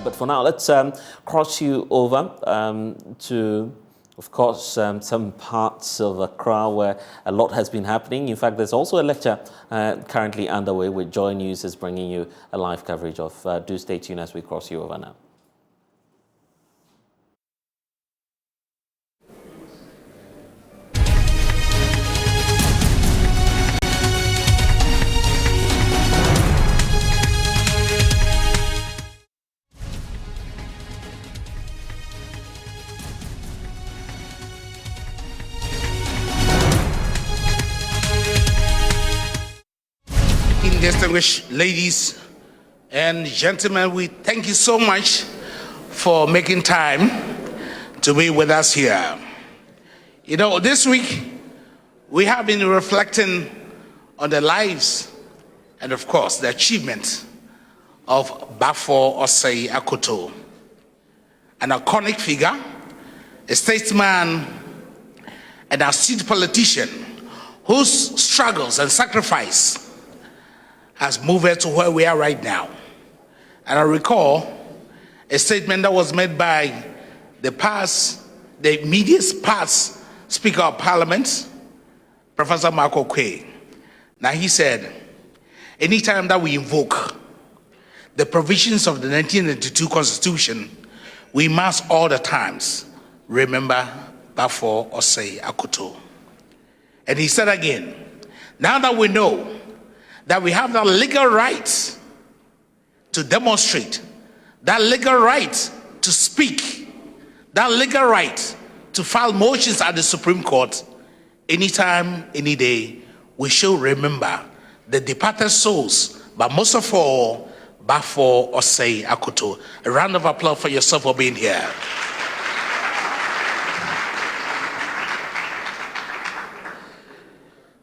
But for now, let's cross you over to, of course, some parts of Accra where a lot has been happening. In fact, there's also a lecture currently underway with Joy News is bringing you a live coverage of. Do stay tuned as we cross you over now. Distinguished ladies and gentlemen, we thank you so much for making time to be with us here. You know, this week we have been reflecting on the lives and, of course, the achievements of Baffour Osei Akoto, an iconic figure, a statesman, and astute politician whose struggles and sacrifice has moved us to where we are right now. And I recall a statement that was made by the media's past Speaker of Parliament, Professor Marco Quay. Now he said, anytime that we invoke the provisions of the 1992 Constitution, we must all the times remember Baffour Osei Akoto. And he said again, now that we know that we have the legal right to demonstrate, that legal right to speak, that legal right to file motions at the Supreme Court, anytime, any day, we should remember the departed souls, but most of all, Baffour Osei Akoto. A round of applause for yourself for being here.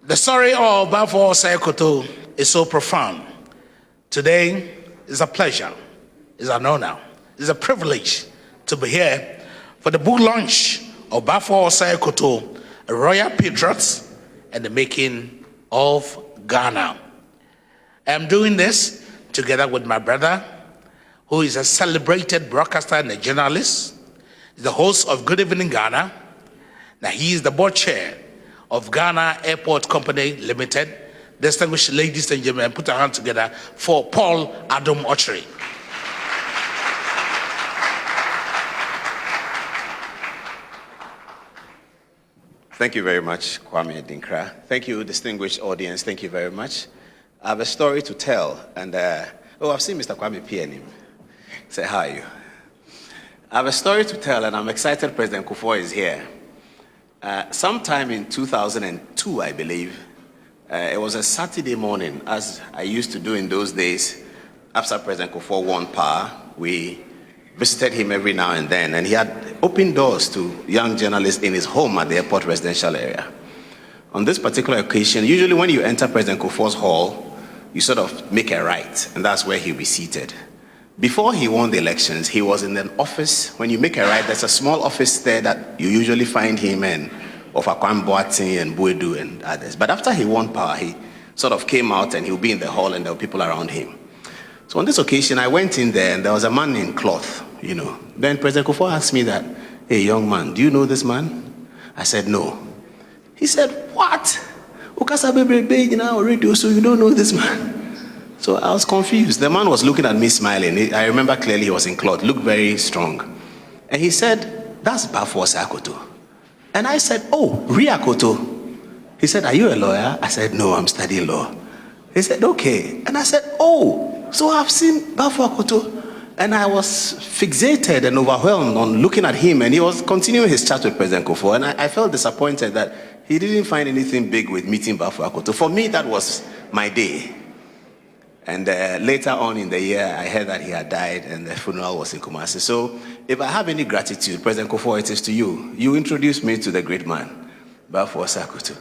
The story of Baffour Osei Akoto is so profound. Today is a pleasure, is an honor, is a privilege to be here for the book launch of Baffour Osei Akoto, a royal patriot and the making of Ghana. I am doing this together with my brother, who is a celebrated broadcaster and a journalist, the host of Good Evening Ghana. Now he is the board chair of Ghana Airport Company Limited. Distinguished ladies and gentlemen, put our hands together for Paul Adam Ochre. Thank you very much, Kwame Dinkra. Thank you, distinguished audience. Thank you very much. I have a story to tell, and I've seen Mr. Kwame Pianim. Say hi. I have a story to tell, and I'm excited President Kufuor is here. Sometime in 2002, I believe, it was a Saturday morning, as I used to do in those days. After President Kufuor won power, we visited him every now and then, and he had opened doors to young journalists in his home at the airport residential area. On this particular occasion, usually when you enter President Kufuor's hall, you sort of make a right, and that's where he'll be seated. Before he won the elections, he was in an office. When you make a right, there's a small office there that you usually find him in, of Akwam Boateng and Buedu and others. But after he won power, he sort of came out and he'll be in the hall and there were people around him. So on this occasion, I went in there and there was a man in cloth, you know. Then President Kufuor asked me that, hey, young man, do you know this man? I said, no. He said, what? Ukasa Bebe now radio, so you don't know this man? So I was confused. The man was looking at me smiling. I remember clearly he was in cloth, looked very strong. And he said, that's Baffour Osei Akoto. And I said, oh, Akoto. He said, are you a lawyer? I said, no, I'm studying law. He said, okay. And I said, oh, so I've seen Baffour Akoto. And I was fixated and overwhelmed on looking at him. And he was continuing his chat with President Kufuor. And I felt disappointed that he didn't find anything big with meeting Baffour Akoto. For me, that was my day. And later on in the year, I heard that he had died and the funeral was in Kumasi. So if I have any gratitude, President Kufuor, it is to you. You introduced me to the great man, Baffour Osei Akoto.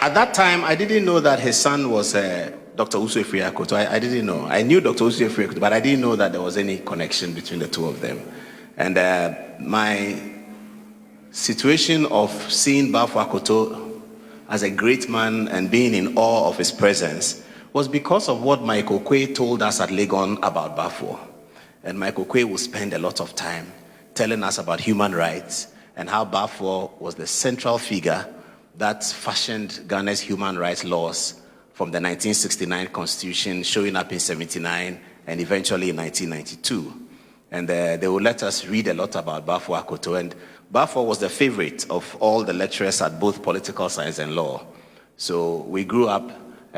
At that time, I didn't know that his son was Dr. Osei Akoto. I didn't know. I knew Dr. Osei Akoto, but I didn't know that there was any connection between the two of them. And my situation of seeing Baffour Akoto as a great man and being in awe of his presence was because of what Michael Quay told us at Legon about Baffour. And Michael Quay will spend a lot of time telling us about human rights and how Baffour was the central figure that fashioned Ghana's human rights laws from the 1969 Constitution, showing up in 79 and eventually in 1992. And they will let us read a lot about Baffour Akoto. And Baffour was the favorite of all the lecturers at both political science and law. So we grew up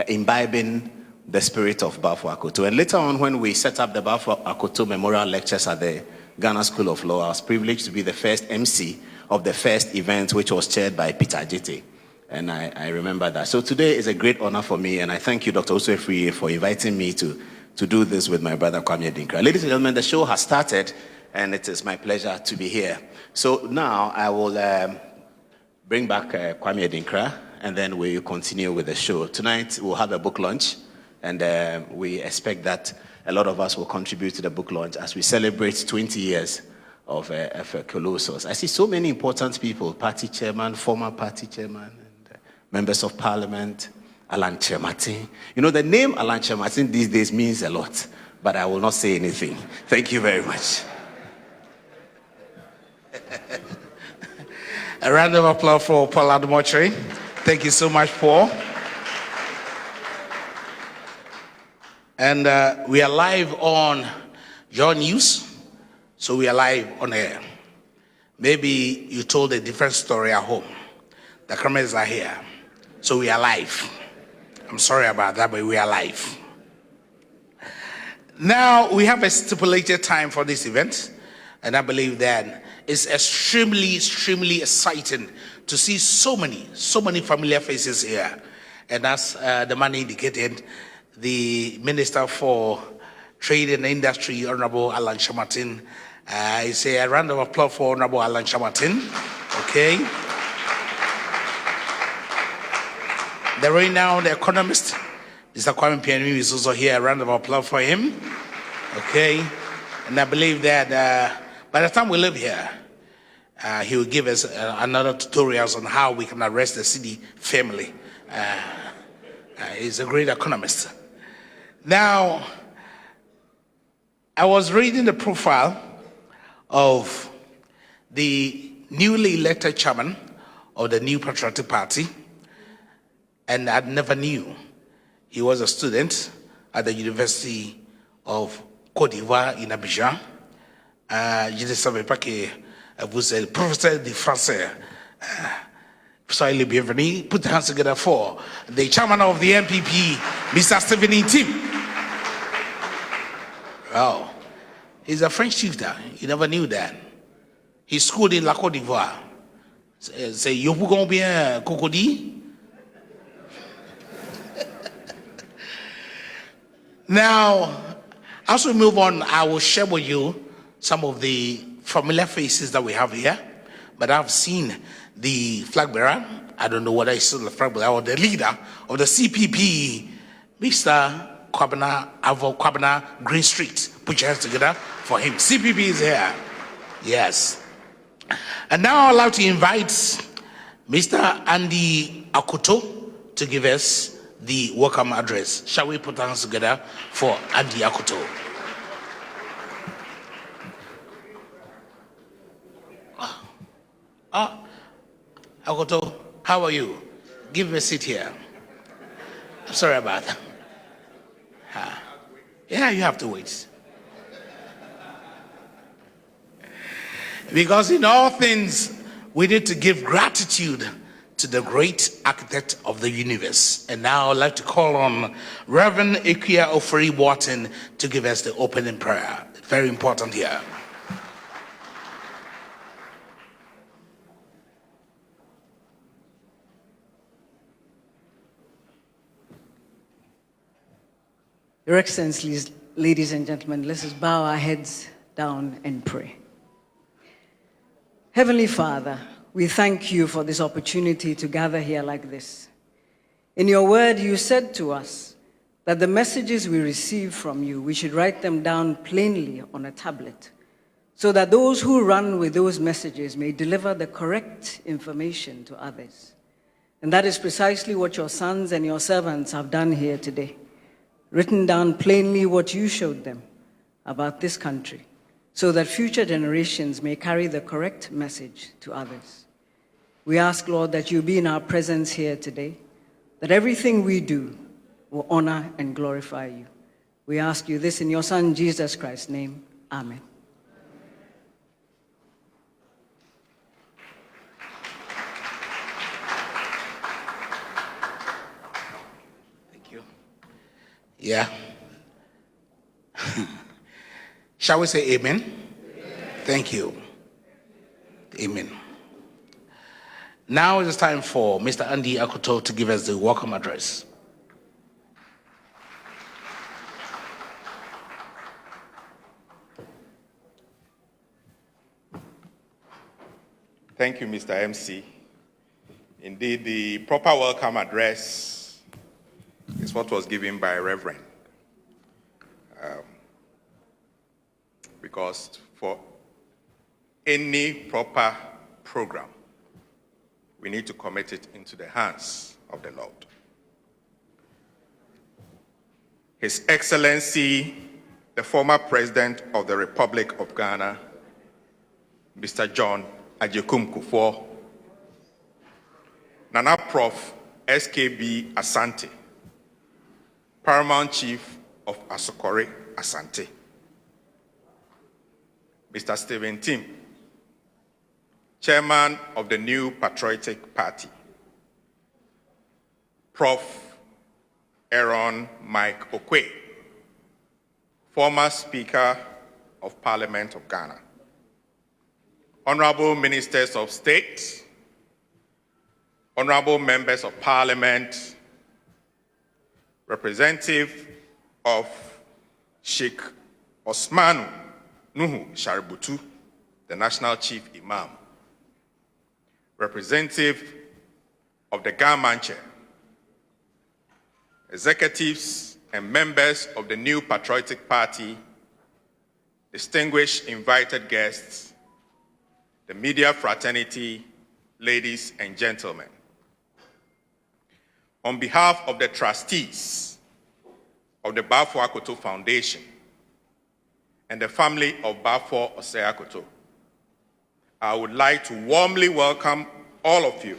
imbibing the spirit of Baffour Akoto. And later on, when we set up the Baffour Akoto Memorial Lectures at the Ghana School of Law, I was privileged to be the first MC of the first event, which was chaired by Peter Ajete. And I remember that. So today is a great honor for me, and I thank you, Dr. Osei Akoto, for inviting me to do this with my brother Kwame Adinkra. Ladies and gentlemen, the show has started, and it is my pleasure to be here. So now I will bring back Kwame Adinkra, and then we'll continue with the show. Tonight we'll have a book launch, and we expect that a lot of us will contribute to the book launch as we celebrate 20 years of Colossus. I see so many important people, party chairman, former party chairman, and members of parliament, Alan Kyerematen. You know, the name Alan Kyerematen these days means a lot, but I will not say anything. Thank you very much. A round of applause for Paul Ademotre. Thank you so much, Paul. And we are live on Your News. So we are live on air. Maybe you told a different story at home. The cameras are here. So we are live. I'm sorry about that, but we are live. Now we have a stipulated time for this event. And I believe that it's extremely, extremely exciting to see so many familiar faces here. And as the man indicated, the Minister for Trade and Industry, Honorable Alan Kyerematen. I say a round of applause for Honorable Alan Kyerematen. Okay. The renowned economist, Mr. Kwame Pianimi, is also here. A round of applause for him. Okay. And I believe that by the time we leave here, he will give us another tutorials on how we can arrest the city family. He's a great economist. Now, I was reading the profile of the newly elected chairman of the New Patriotic Party, and I never knew he was a student at the University of Côte d'Ivoire in Abidjan. Je ne savais pas que vous êtes professeur de français. Soyez le bienvenu. Put the hands together for the chairman of the NPP, Mr. Stephen Tim. Oh, he's a French shifter. You never knew that. He schooled in La Côte d'Ivoire. Say, you pouvez bien cocody? Now, as we move on, I will share with you some of the familiar faces that we have here. But I've seen the flag bearer. I don't know whether he's still the flag bearer or the leader of the CPP, Mr. Kwabena Green Street. Put your hands together for him. CPP is here. Yes. And now I'd like to invite Mr. Andy Akoto to give us the welcome address. Shall we put our hands together for Andy Akoto? Akoto, how are you? Give me a seat here. I'm sorry about that. Yeah, you have to wait. Because in all things, we need to give gratitude to the great architect of the universe. And now I'd like to call on Reverend Ekia Ofori-Wharton to give us the opening prayer. Very important here. Your Excellencies, ladies and gentlemen, let us bow our heads down and pray. Heavenly Father, we thank you for this opportunity to gather here like this. In your word, you said to us that the messages we receive from you, we should write them down plainly on a tablet, so that those who run with those messages may deliver the correct information to others. And that is precisely what your sons and your servants have done here today. written down plainly what you showed them about this country, so that future generations may carry the correct message to others. We ask, Lord, that you be in our presence here today, that everything we do will honor and glorify you. We ask you this in your Son, Jesus Christ's name. Amen. Thank you. Yeah. Shall we say amen? Amen? Thank you. Amen. Now it is time for Mr. Andy Akoto to give us the welcome address. Thank you, Mr. MC. Indeed, the proper welcome address is what was given by Reverend. Because for any proper program, we need to commit it into the hands of the Lord. His Excellency, the former President of the Republic of Ghana, Mr. John Agyekum Kufuor, Nana Prof. SKB Asante, Paramount Chief of Asokore Asante, Mr. Stephen Tim, Chairman of the New Patriotic Party, Prof. Aaron Mike Okwe, former Speaker of Parliament of Ghana, Honorable Ministers of State, Honorable Members of Parliament, Representative of Sheikh Osmanu Nuhu Shaributu, the National Chief Imam, Representative of the Gamanche, executives and members of the New Patriotic Party, distinguished invited guests, the media fraternity, ladies and gentlemen. On behalf of the trustees of the Baffour Akoto Foundation and the family of Baffour Osei Akoto, I would like to warmly welcome all of you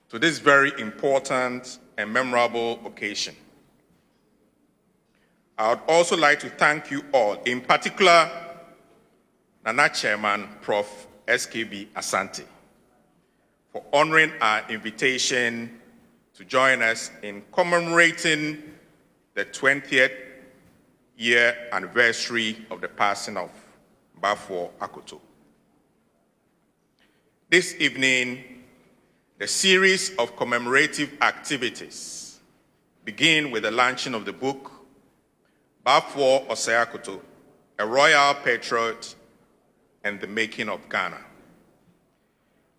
to this very important and memorable occasion. I would also like to thank you all, in particular, Nana Chairman, Prof. SKB Asante, for honoring our invitation to join us in commemorating the 20th year anniversary of the passing of Baffour Akoto. This evening, the series of commemorative activities begin with the launching of the book, Baffour Osei Akoto, a Royal Patriot and the Making of Ghana.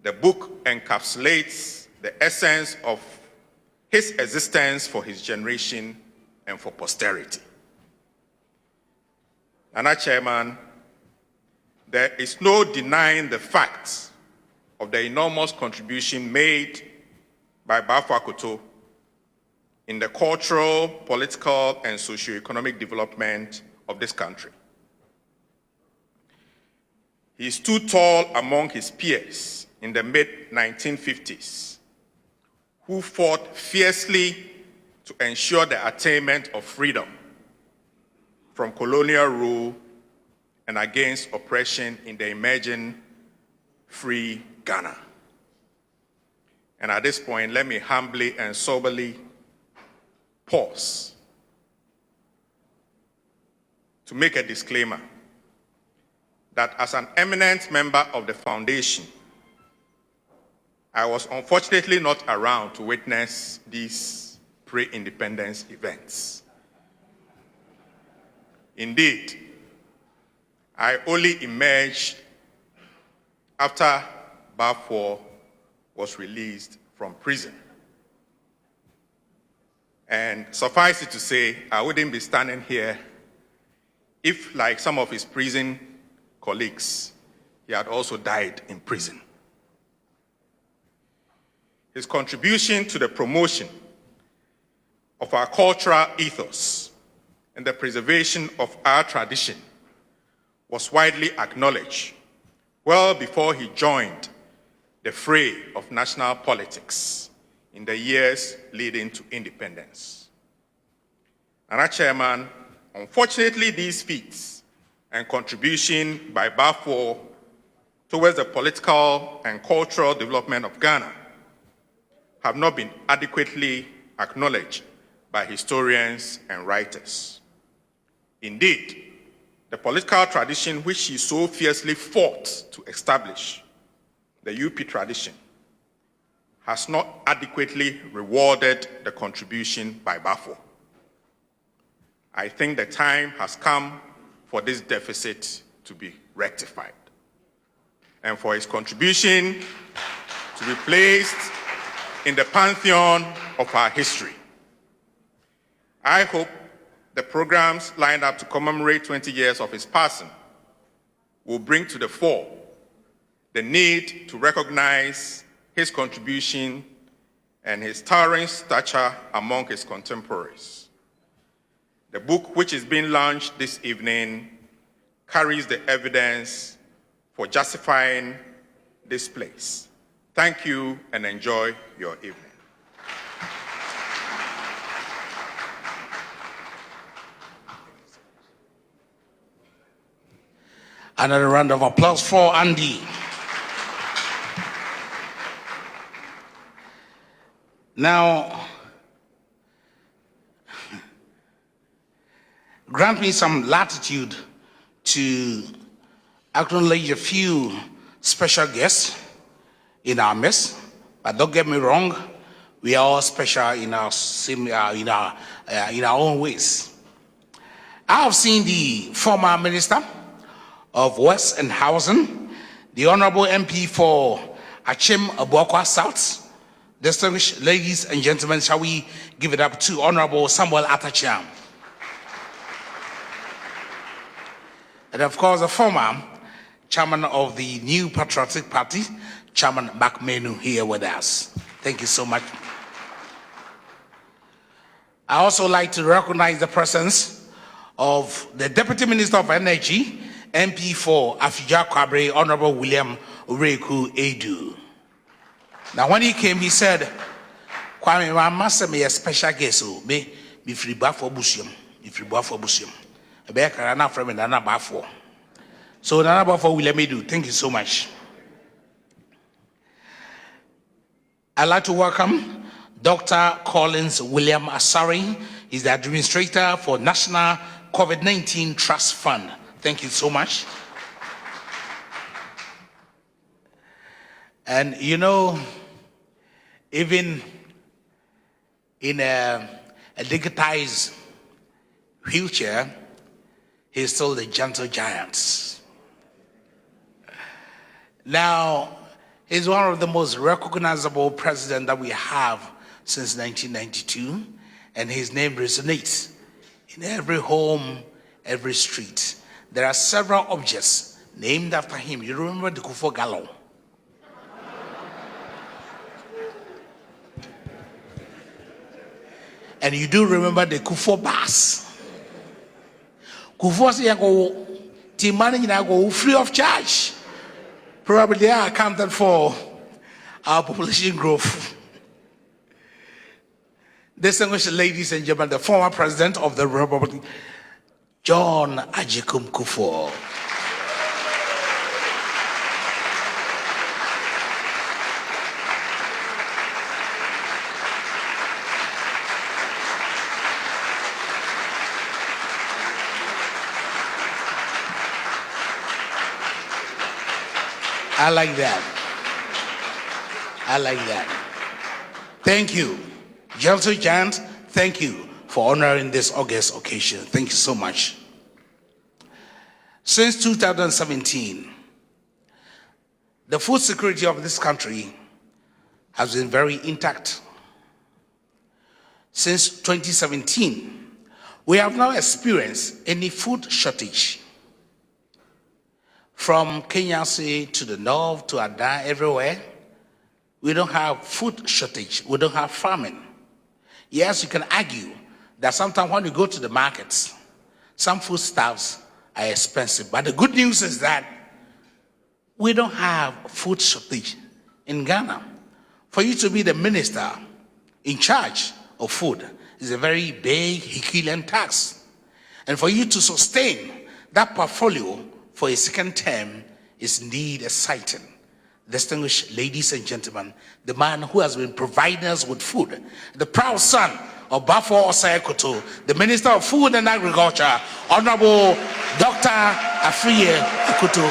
The book encapsulates the essence of his existence for his generation and for posterity. Nana Chairman, there is no denying the fact of the enormous contribution made by Baffour Akoto in the cultural, political, and socio-economic development of this country. He stood tall among his peers in the mid-1950s, who fought fiercely to ensure the attainment of freedom from colonial rule and against oppression in the emerging free Ghana. And at this point, let me humbly and soberly pause to make a disclaimer that as an eminent member of the foundation, I was unfortunately not around to witness these pre-independence events. Indeed, I only emerged after Baffour was released from prison. And suffice it to say, I wouldn't be standing here if, like some of his prison colleagues, he had also died in prison. His contribution to the promotion of our cultural ethos and the preservation of our tradition was widely acknowledged well before he joined the fray of national politics in the years leading to independence. Nana Chairman, unfortunately, these feats and contribution by Baffour towards the political and cultural development of Ghana have not been adequately acknowledged by historians and writers. Indeed, the political tradition which he so fiercely fought to establish, the UP tradition, has not adequately rewarded the contribution by Baffour. I think the time has come for this deficit to be rectified and for his contribution to be placed in the pantheon of our history. I hope the programs lined up to commemorate 20 years of his passing will bring to the fore the need to recognize his contribution and his towering stature among his contemporaries. The book which is being launched this evening carries the evidence for justifying this place. Thank you and enjoy your evening. Another round of applause for Andy. Now, grant me some latitude to acknowledge a few special guests in our midst, but don't get me wrong, we are all special in our own ways. I have seen the former Minister of West and Housing, the Honorable MP for Achim Abuakwa South. Distinguished ladies and gentlemen, shall we give it up to Honorable Samuel Atacham. And of course, the former chairman of the New Patriotic Party, Chairman Bakmenu, here with us. Thank you so much. I also like to recognize the presence of the Deputy Minister of Energy, MP for Afija Kwabre, Honorable William Ureku Edu. Now, when he came, he said, Kwame, I must be a special guest, so be free Baffour Busium, if you Baffour Busium. A bear carana from Nana Baffour. So, Nana Baffour will let me do. Thank you so much. I'd like to welcome Dr. Collins William Asari. He's the administrator for National COVID-19 Trust Fund. Thank you so much. And you know, even in a digitized wheelchair, he's still the gentle giant. Now, he's one of the most recognizable presidents that we have since 1992, and his name resonates in every home, every street. There are several objects named after him. You remember the Kufo Gallon? And you do remember the Kufo bus. Kufo say go team managing go free of charge. Probably they are accounted for our population growth. Distinguished ladies and gentlemen, the former president of the Republic, John Ajikum Kufuor. I like that. I like that. Thank you. Gentle Giant, thank you for honoring this august occasion. Thank you so much. Since 2017, the food security of this country has been very intact. Since 2017, we have not experienced any food shortage. From Kenyasi to the north to Ada, everywhere, we don't have food shortage. We don't have famine. Yes, you can argue that sometimes when you go to the markets, some foodstuffs are expensive. But the good news is that we don't have food shortage in Ghana. For you to be the minister in charge of food is a very big Herculean task. And for you to sustain that portfolio for a second term is indeed exciting. Distinguished ladies and gentlemen, the man who has been providing us with food, the proud son of Baffour Osei Akoto, the Minister of Food and Agriculture, Honorable Dr. Afriye Akoto,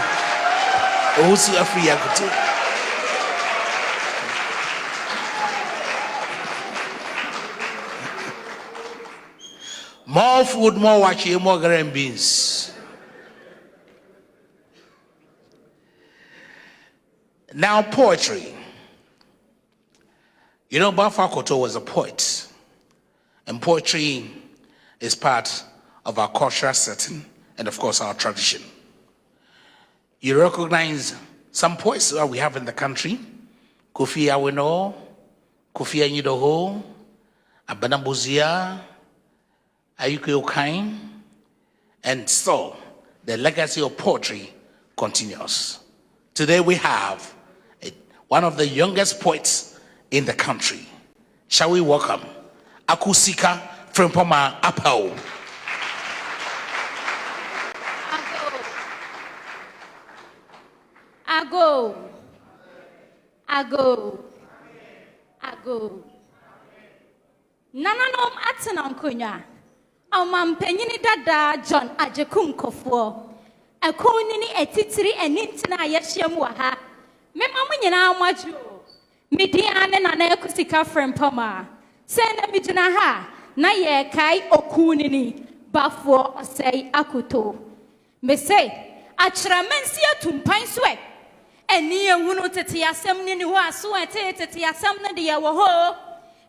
Owusu Afriye Akoto. More food, more wachi, more green beans. Now, poetry. You know, Baffour Akoto was a poet, and poetry is part of our cultural setting and, of course, our tradition. You recognize some poets that we have in the country: Kofi Awino, Kofi Anyidoho, Abena Bozia, Ayuki Okain, and so the legacy of poetry continues. Today we have one of the youngest poets in the country. Shall we welcome Akusika Frempoma Apao? Ago. Nananom atenam konya. Amam penyini dada John Ajekum Kofo. Akoni ni etitiri enintina yehyiam wa ha. Mema munyina amaju. Midiane na na Akusika Frempoma. Senda midina ha na ye kai okuni ni Baffour Osei Akoto. Me say atramensi atumpan soe. Eni ehunu tete yasem ni ho aso tete yasem na de ye wo ho.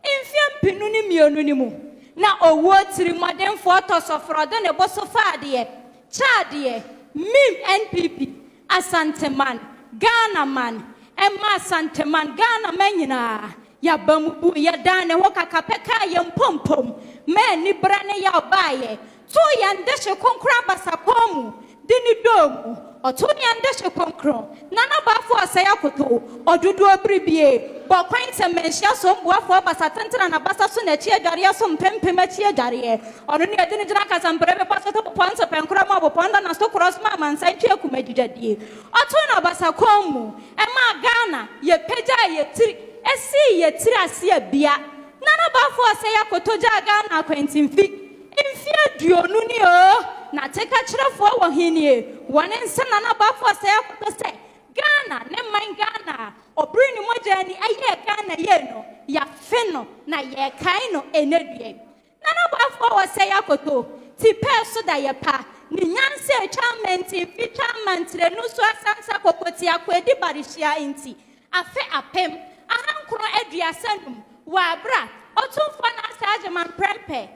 Mfiam pinu ni mionu ni mu. Na owo tiri modern photos of Rodo ne bosofa de chade mim NPP Asanteman Ghana man Emma Santeman Ghana man nyina ya bamubu ya dane ho kakapeka ye mpompom me ni brane ya obaye to ya ndehye konkra basakomu dini domu oto ni ndehye konkro nana Baffour Osei Akoto odudu obribie bo kwanta menhia so mboafo basatentena na basa so na chi adware so mpempem chi adware ono ne adini gina kasamprebe paso to ponso penkura ma bo ponda na so cross ma mansa twa kumadidadie oto na basakomu ema Ghana ye peja ye tiri esi ye tiri ase abia nana Baffour Osei Akoto ja Ghana kwentimfi imfi aduonu ni o na teka kirefo wo hinie wone nse nana Baffour Osei Akoto se Ghana ne man Ghana obri ni moja ni aye Ghana ye no ya feno na ye kai no enedue nana Baffour Osei Akoto ti peso da ye pa ni nyanse atwament fi twament re no so asansa kokoti akwedi barishia inti afe apem ahankro aduasanum wa bra otumfo na asaje man prempe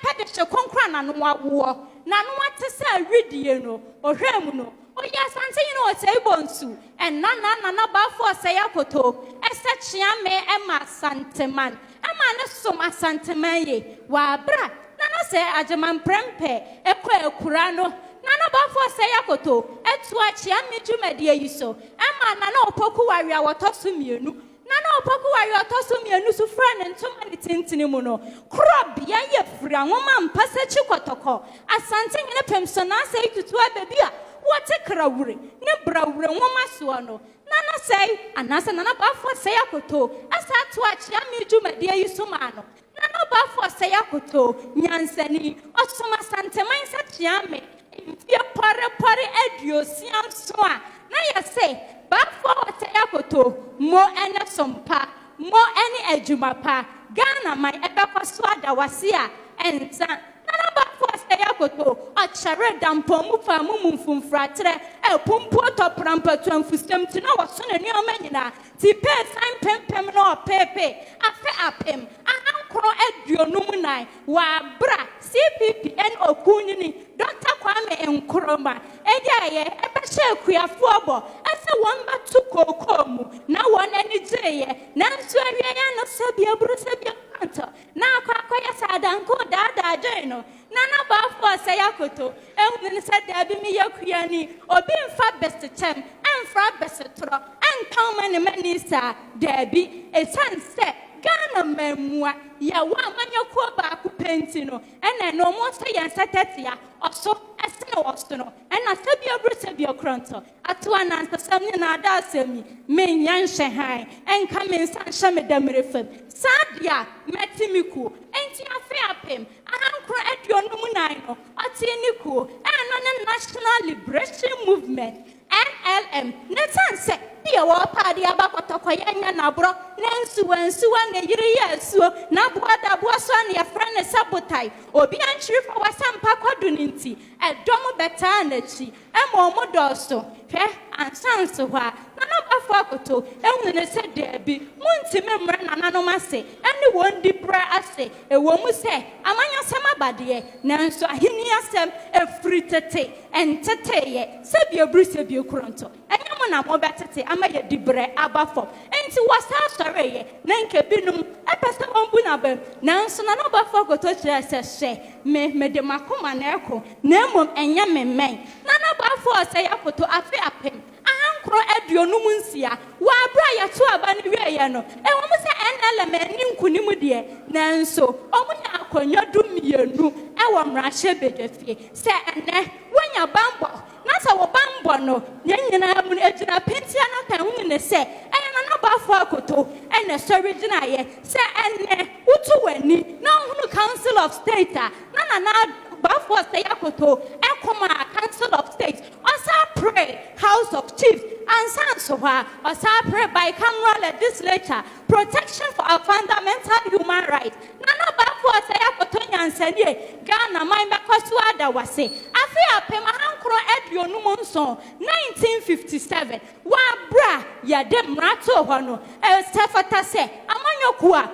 pede hye konkra na no awo na no atese awidie no ohwem no oya sante yi no otebonsu na Baffour Osei Akoto esechia me ema santeman ema ne som asanteman ye wa bra na se ajeman prempe ekura no na Baffour Osei Akoto etu achia me dwumade yi so ema na opoku waria wotoso mienu nana opoku wari otoso mienu su fra ne ntoma ne tintini mu no krobia ye fra nwoma mpasa chikotoko asante ne pemso na sei tutu abebi a wote krawure ne brawure nwoma so no nana sei anasa nana Baffour Osei Akoto asa to achia medwumade yi so ma no nana Baffour Osei Akoto nyansani osoma santeman sa chia me mfie pare aduosiam so a na ye sei Baffour Osei Akoto mo ene sompa mo ene adwumapa Ghana man ebekwaso adawase a ensa nana Baffour Osei Akoto achere dampomu famu mumfumfratre epumpu to prampatu amfustem ti na woso na nuoma nyina ti pe san pempem na opepe afe apem ahankro aduonum nan wa bra CPPN okunini Dr. Kwame Nkrumah ejaye ebehye kuafo obo ese won batu kokomu na won ani jeye na nso awie ya no sabia buru sabia kronto na akwa ya sadanko dada joino Nana Baffour Osei Akoto ehunu said there be me yakuyani obi mfa best term emfra best tro enkan mani sa there be a sunset Ghana memua ya wa manyako ba ku penti no ena no mo so yan setetia oso esene woso no ena sabia kronto atwa na nsasam na ada asemi men yan hyehan enka men san hye medamre fam sadia metimiku enti afi apem ahankro aduonum nan no atiniku ena ne National Liberation Movement NLM netanse dia wa paadi abakotokoyanya na bro nensuwa ne yiri yesuo na boada boaso na ye frane sabotai obi anchiri fa wasampa kwadu ninti edom beta na chi emo doso hwe ansanso hwa Nana Baffour Akoto ehunu ne se de bi munti memre nananom ase ene wondi bra ase ewo mu se amanya sama bade nanso ahini asem efritete enteteye se bia bruse bia kronto enyamo na mo betete ama ye dibre abafo enti wasa soreye na nke binum epese wonbu na bam nanso Nana Baffour Akoto kire se me de makoma na eko na emom enya memmen Nana Baffour Osei Akoto afi apem ahankro aduonum nsia wa bra ya to aba ne wieye no ewo mo se NLM ani nkunim de nanso omunya akonwa dumienu ewo mrahye bedwafie se ene wonya bambo na sa wo bambo no nyanyina mu ejina pentia na kan hu ne se Nana Baffour Akoto ene sorry gina ye se ene utu wani na hunu Council of State Nana Baffour Osei Akoto ekoma Council of State osa pray House of Chiefs and sansoha osa pray bicameral legislature protection for our fundamental human rights Nana Baffour Osei Akoto nyansanie Ghana man bekoso ada wase afi apem ahankro aduonum nso 1957 wa bra ya de mrato ho no estafata se amanyoku a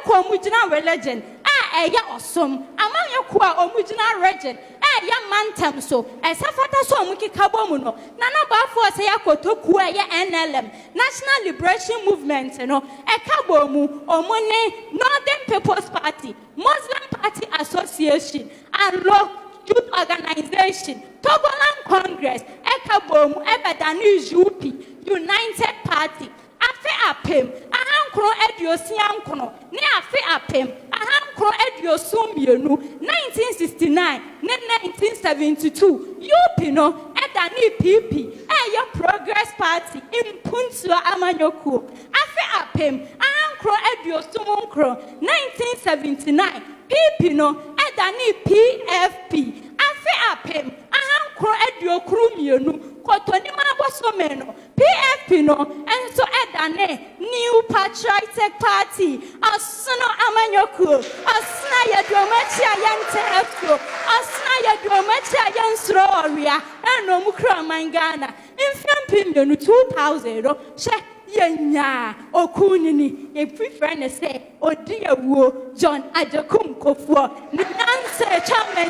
omugina religion eya osom amanyoku a omugina religion eya mantem so esafata so omukikabo mu no Nana Baffour Osei Akoto ku eya NLM National Liberation Movement no ekabo mu omune Northern People's Party Muslim Party Association and Law Youth Organization Togoland Congress ekabo mu ebedani UP United Party afi apem ahankro ediosiankono ne afi apem ahankro ediosumienu 1969 ne 1972 UP no edani PP eya Progress Party impuntu amanyoku afi apem ahankro ediosumunkro 1979 PP no edani PFP afi apem ahankro ediokurumienu kotoni mabosomeno PFP no enso edane New Patriotic Party asno amanyoku asna yadomachi ayantefo asna yadomachi ayansro oria eno mukra mangana imfiampim no 2000 she yenya okunini e prefer ne say odi awuo John Ajekum Kofuo ni nanse chairman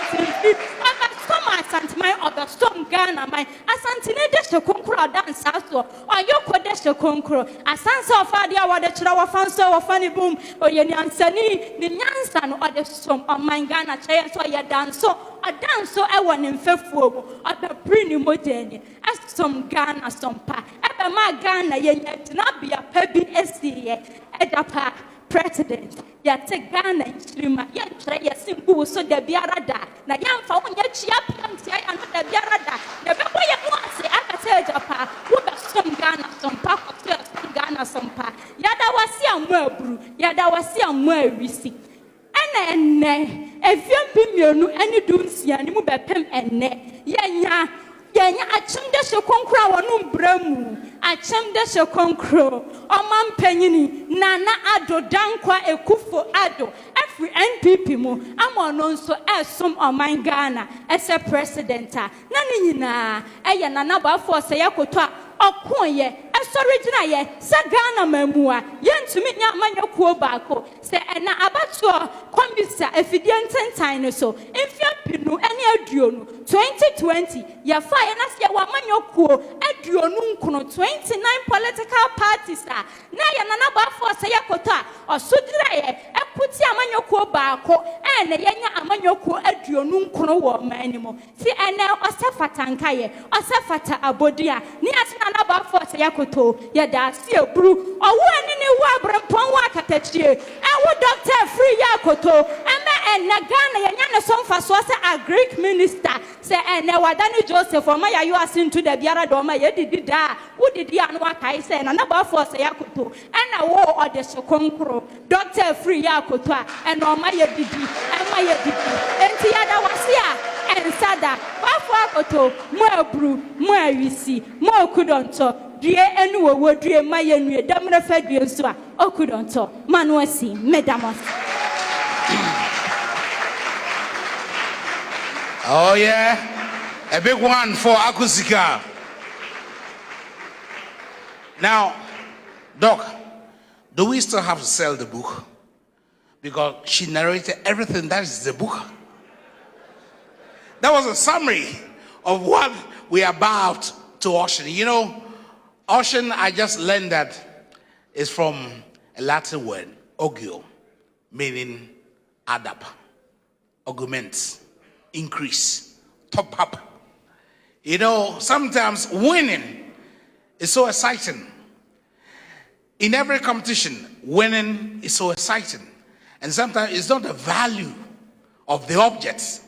Soma Asantman of the Storm Ghana, my Asantine de Concro dance also, or Yoko de Concro, a sansa of Fadia, or the Chirawa Fanso or Funny Boom, or Yansani, the Yansan or the Storm of my Ghana, Chayas or Yadanso, a danso, I want in Fefu, or the Prini Modeni, as some Ghana, some pa, ever my Ghana, yet not be a pebby SCA, Edapa. President, ya te Ghana instrima, ya try ya simple so de biarada, na yamfa wonya chia pamtia ya no de biarada, de bebo ye mo ase aka se Japa, wo be som Ghana som pa ko se Ghana som pa, ya da wasi amu abru, ya da wasi amu awisi. Ene efiam bimionu eni dunsia ni mu bepem ene, yenya achimde se konkro wonu bramu achimde se konkro omampanyini Nana Ado Dankwa Ekufo Ado every NPP mu amono nso esom oman Ghana as a president nani nyina eye Nana Baffour Osei Akoto okoye original ye se Ghana mamua yentumi nya amanyakuo baako se ena abato komisa efidie ntentan so emfia pinu ene aduo no 2020 ya fa ye na se wa amanyakuo 29 political parties na ya Nana Baffour Osei Akoto a osudire eputi amanyoko baako na yenya amanyoko 29 wo manimo si ene osafata nkaye osafata abodia ni asina Nana Baffour Osei Akoto ya da si ebru owo ani ni wo abrempon wa katachie ewo Dr. Free Akoto na Ghana yenya ne somfa so se a Greek minister se ene wadani Joseph o ma ya yo asintu da biara do ma ye didi da wo didi anu akai se na Baffour Osei Akoto na wo ode sokonkro Dr. Free Akoto a na o ma ye didi ma ye didi enti ya da wase a ensada Baffour Akoto mo abru mo awisi mo okudonto due enu wo due ma ye nue damre fa due so a okudonto manu asi medamos. Oh, yeah. A big one for Akusika. Now, Doc, do we still have to sell the book? Because she narrated everything that is the book. That was a summary of what we are about to auction. You know, auction, I just learned that is from a Latin word, augio, meaning add up, augment, increase, top up. You know, sometimes winning is so exciting. In every competition, winning is so exciting. And sometimes it's not the value of the objects,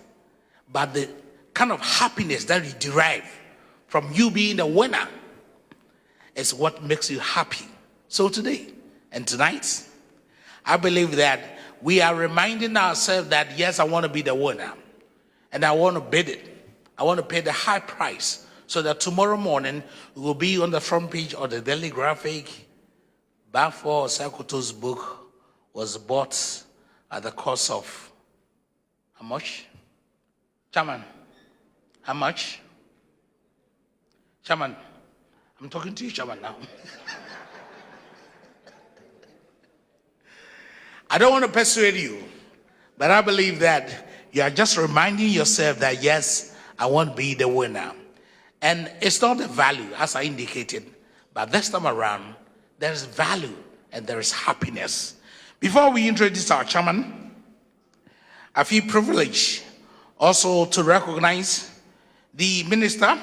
but the kind of happiness that you derive from you being a winner is what makes you happy. So today and tonight, I believe that we are reminding ourselves that, yes, I want to be the winner. And I want to bid it. I want to pay the high price so that tomorrow morning we will be on the front page of the Daily Graphic. Baffour Osei Akoto's book was bought at the cost of how much? Chairman, how much? Chairman, I'm talking to you, Chairman, now. I don't want to persuade you, but I believe that you are just reminding yourself that, yes, I want to be the winner. And it's not the value, as I indicated, but this time around, there is value and there is happiness. Before we introduce our chairman, I feel privileged also to recognize the Minister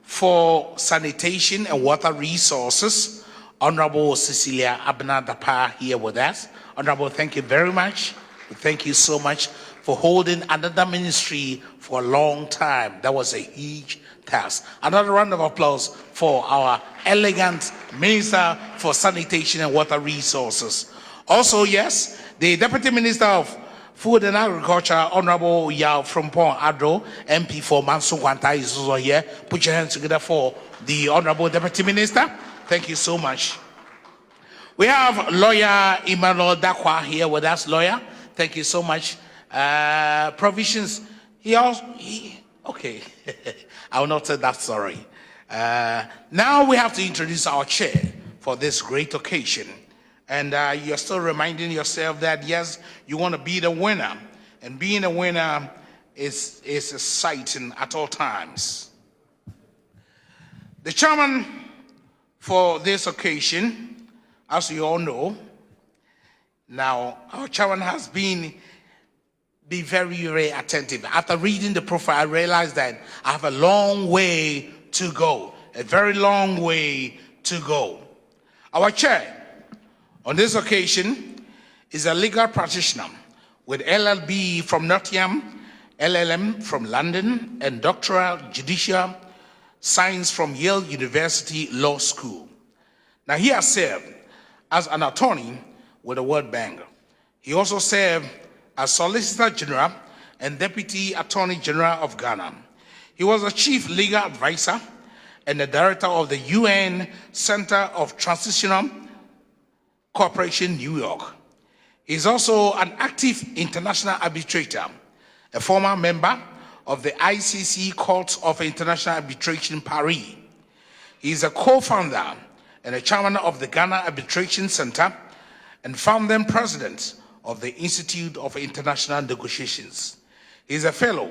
for Sanitation and Water Resources, Honorable Cecilia Abena-Dapaah, here with us. Honorable, thank you very much. Thank you so much for holding another ministry for a long time. That was a huge task. Another round of applause for our elegant Minister for Sanitation and Water Resources. Also, yes, the Deputy Minister of Food and Agriculture, Honorable Yao Frimpong Addo, MP for Manso Kwanta, is also here. Put your hands together for the Honorable Deputy Minister. Thank you so much. We have Lawyer Emmanuel Dakwa here with us. Lawyer, thank you so much. Provisions, okay. I will not say that, sorry. Now we have to introduce our chair for this great occasion. And you're still reminding yourself that, yes, you want to be the winner. And being a winner is exciting at all times. The chairman for this occasion, as you all know, now our chairman has been very, very attentive. After reading the profile, I realized that I have a long way to go, a very long way to go. Our chair on this occasion is a legal practitioner with LLB from Nottingham, LLM from London, and doctoral judicial science from Yale University Law School. Now, he has served as an attorney with the World Bank. He also served as Solicitor General and Deputy Attorney General of Ghana. He was a Chief Legal Advisor and the Director of the UN Center of Transitional Cooperation, New York. He is also an active international arbitrator, a former member of the ICC Court of International Arbitration, Paris. He is a co-founder and a chairman of the Ghana Arbitration Center and founding president of the Institute of International Negotiations. He is a fellow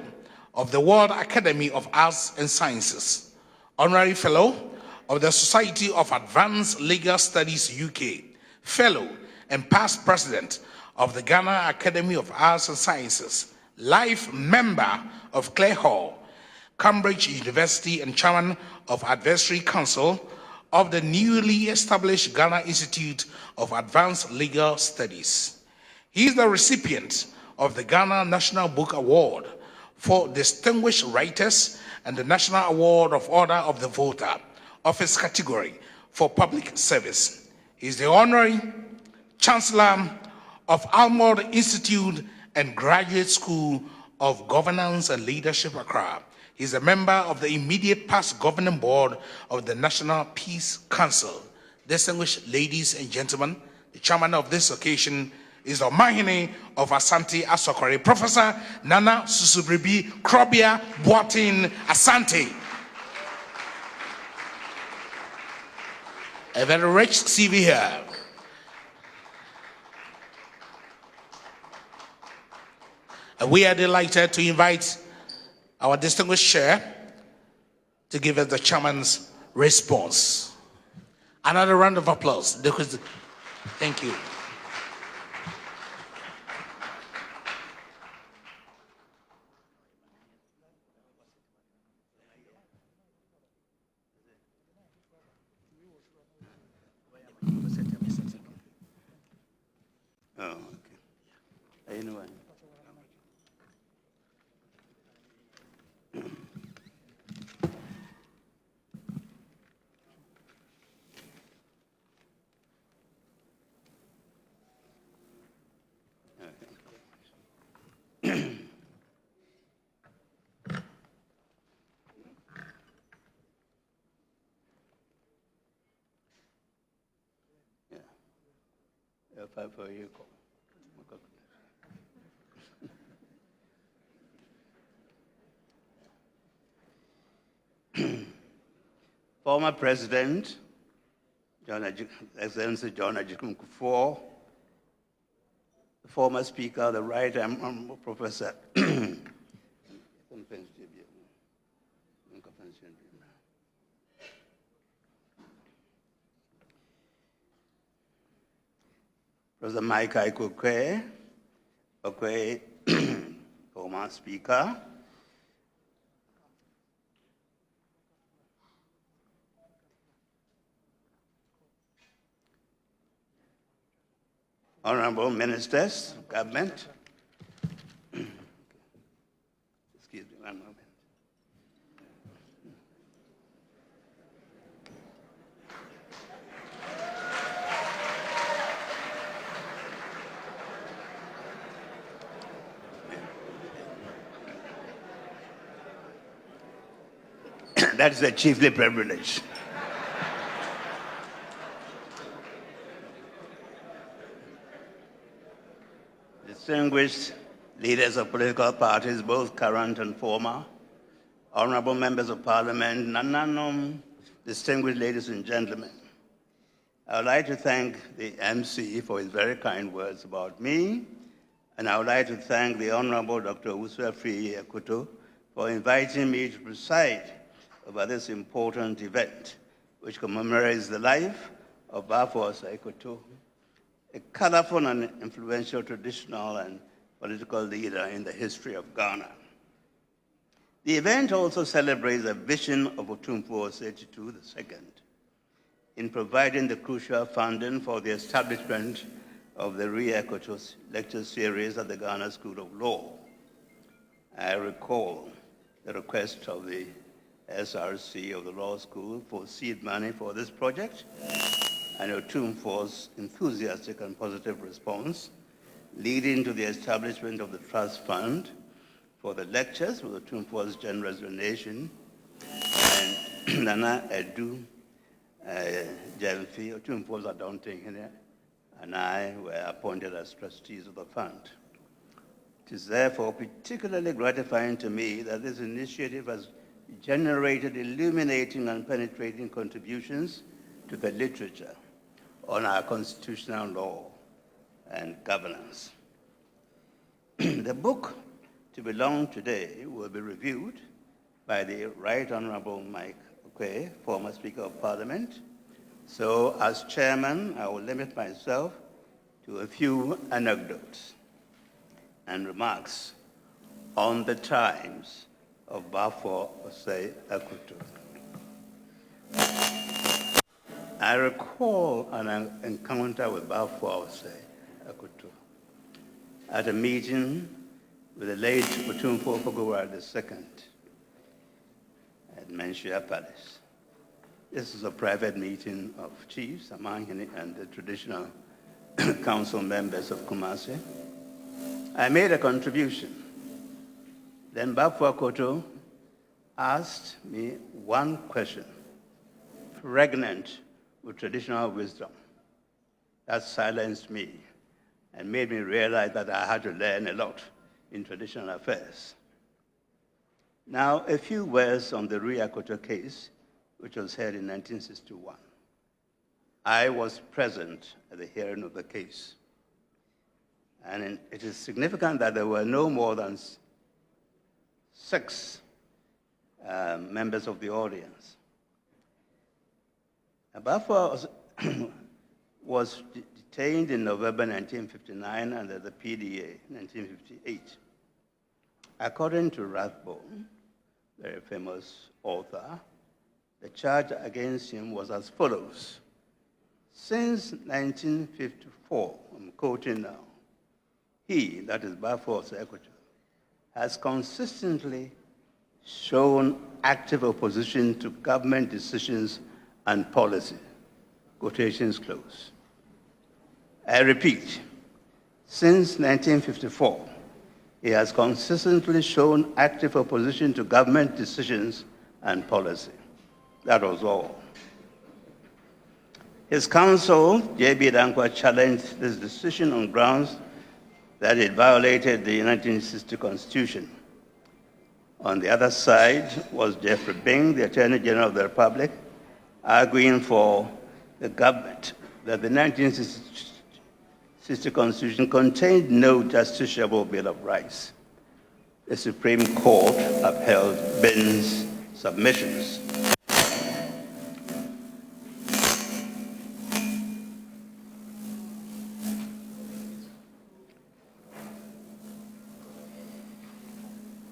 of the World Academy of Arts and Sciences, honorary fellow of the Society of Advanced Legal Studies UK, Fellow and past President of the Ghana Academy of Arts and Sciences, Life Member of Clare Hall, Cambridge University, and Chairman of Advisory Council of the newly established Ghana Institute of Advanced Legal Studies. He is the recipient of the Ghana National Book Award for Distinguished Writers and the National Award of Order of the Voter of his category for public service. He is the Honorary Chancellor of Almond Institute and Graduate School of Governance and Leadership, Accra. He is a member of the immediate past governing board of the National Peace Council. Distinguished ladies and gentlemen, the chairman of this occasion is the Mahine of Asante Asokore, Professor Nana Susubribi Krobia Boatin Asante. A very rich CV here. And we are delighted to invite our distinguished chair to give us the chairman's response. Another round of applause. Thank you. Oh, okay. Anyway. For you. Former President Excellency John Ajikun Kufuor, former Speaker, the Right Honorable Professor Professor Mike Okwe, former Speaker, Honorable Ministers, Government. Excuse me one moment. That's a chiefly privilege. Distinguished leaders of political parties, both current and former, honorable members of parliament, Nananum, distinguished ladies and gentlemen, I would like to thank the MC for his very kind words about me, and I would like to thank the Honorable Dr. Baffour Osei Akoto for inviting me to preside over this important event, which commemorates the life of Baffour Osei Akoto, a colorful and influential traditional and political leader in the history of Ghana. The event also celebrates the vision of Otumfuo Osei Akoto II in providing the crucial funding for the establishment of the Akoto lecture series at the Ghana School of Law. I recall the request of the SRC of the law school for seed money for this project, and Otumfuo's enthusiastic and positive response, leading to the establishment of the trust fund for the lectures with Otumfuo's generous donation, and Nana Edu Jelfi, Otumfuo's adopting here, and I were appointed as trustees of the fund. It is therefore particularly gratifying to me that this initiative has generated illuminating and penetrating contributions to the literature on our constitutional law and governance. The book to be launched today will be reviewed by the Right Honorable Mike Okay, former Speaker of Parliament. So, as chairman, I will limit myself to a few anecdotes and remarks on the times of Baffour Osei Akoto. I recall an encounter with Baffour Osei Akoto at a meeting with the late Otumfuo Fogowara II at Menchia Palace. This is a private meeting of chiefs, Amahini, and the traditional council members of Kumasi. I made a contribution. Then Baffour Akoto asked me one question, pregnant with traditional wisdom. That silenced me and made me realize that I had to learn a lot in traditional affairs. Now, a few words on the Rui Akoto case, which was held in 1961. I was present at the hearing of the case. And it is significant that there were no more than 6 members of the audience. Baffour was detained in November 1959 under the PDA, 1958. According to Rathbone, very famous author, the charge against him was as follows. Since 1954, I'm quoting now, he, that is Baffour Osei Akoto, has consistently shown active opposition to government decisions and policy. Quotations close. I repeat, since 1954, he has consistently shown active opposition to government decisions and policy. That was all. His counsel, J.B. Dankwa, challenged this decision on grounds that it violated the 1960 Constitution. On the other side was Jeffrey Bing, the Attorney General of the Republic, arguing for the government that the 1960 Constitution contained no justiciable Bill of Rights. The Supreme Court upheld Bing's submissions.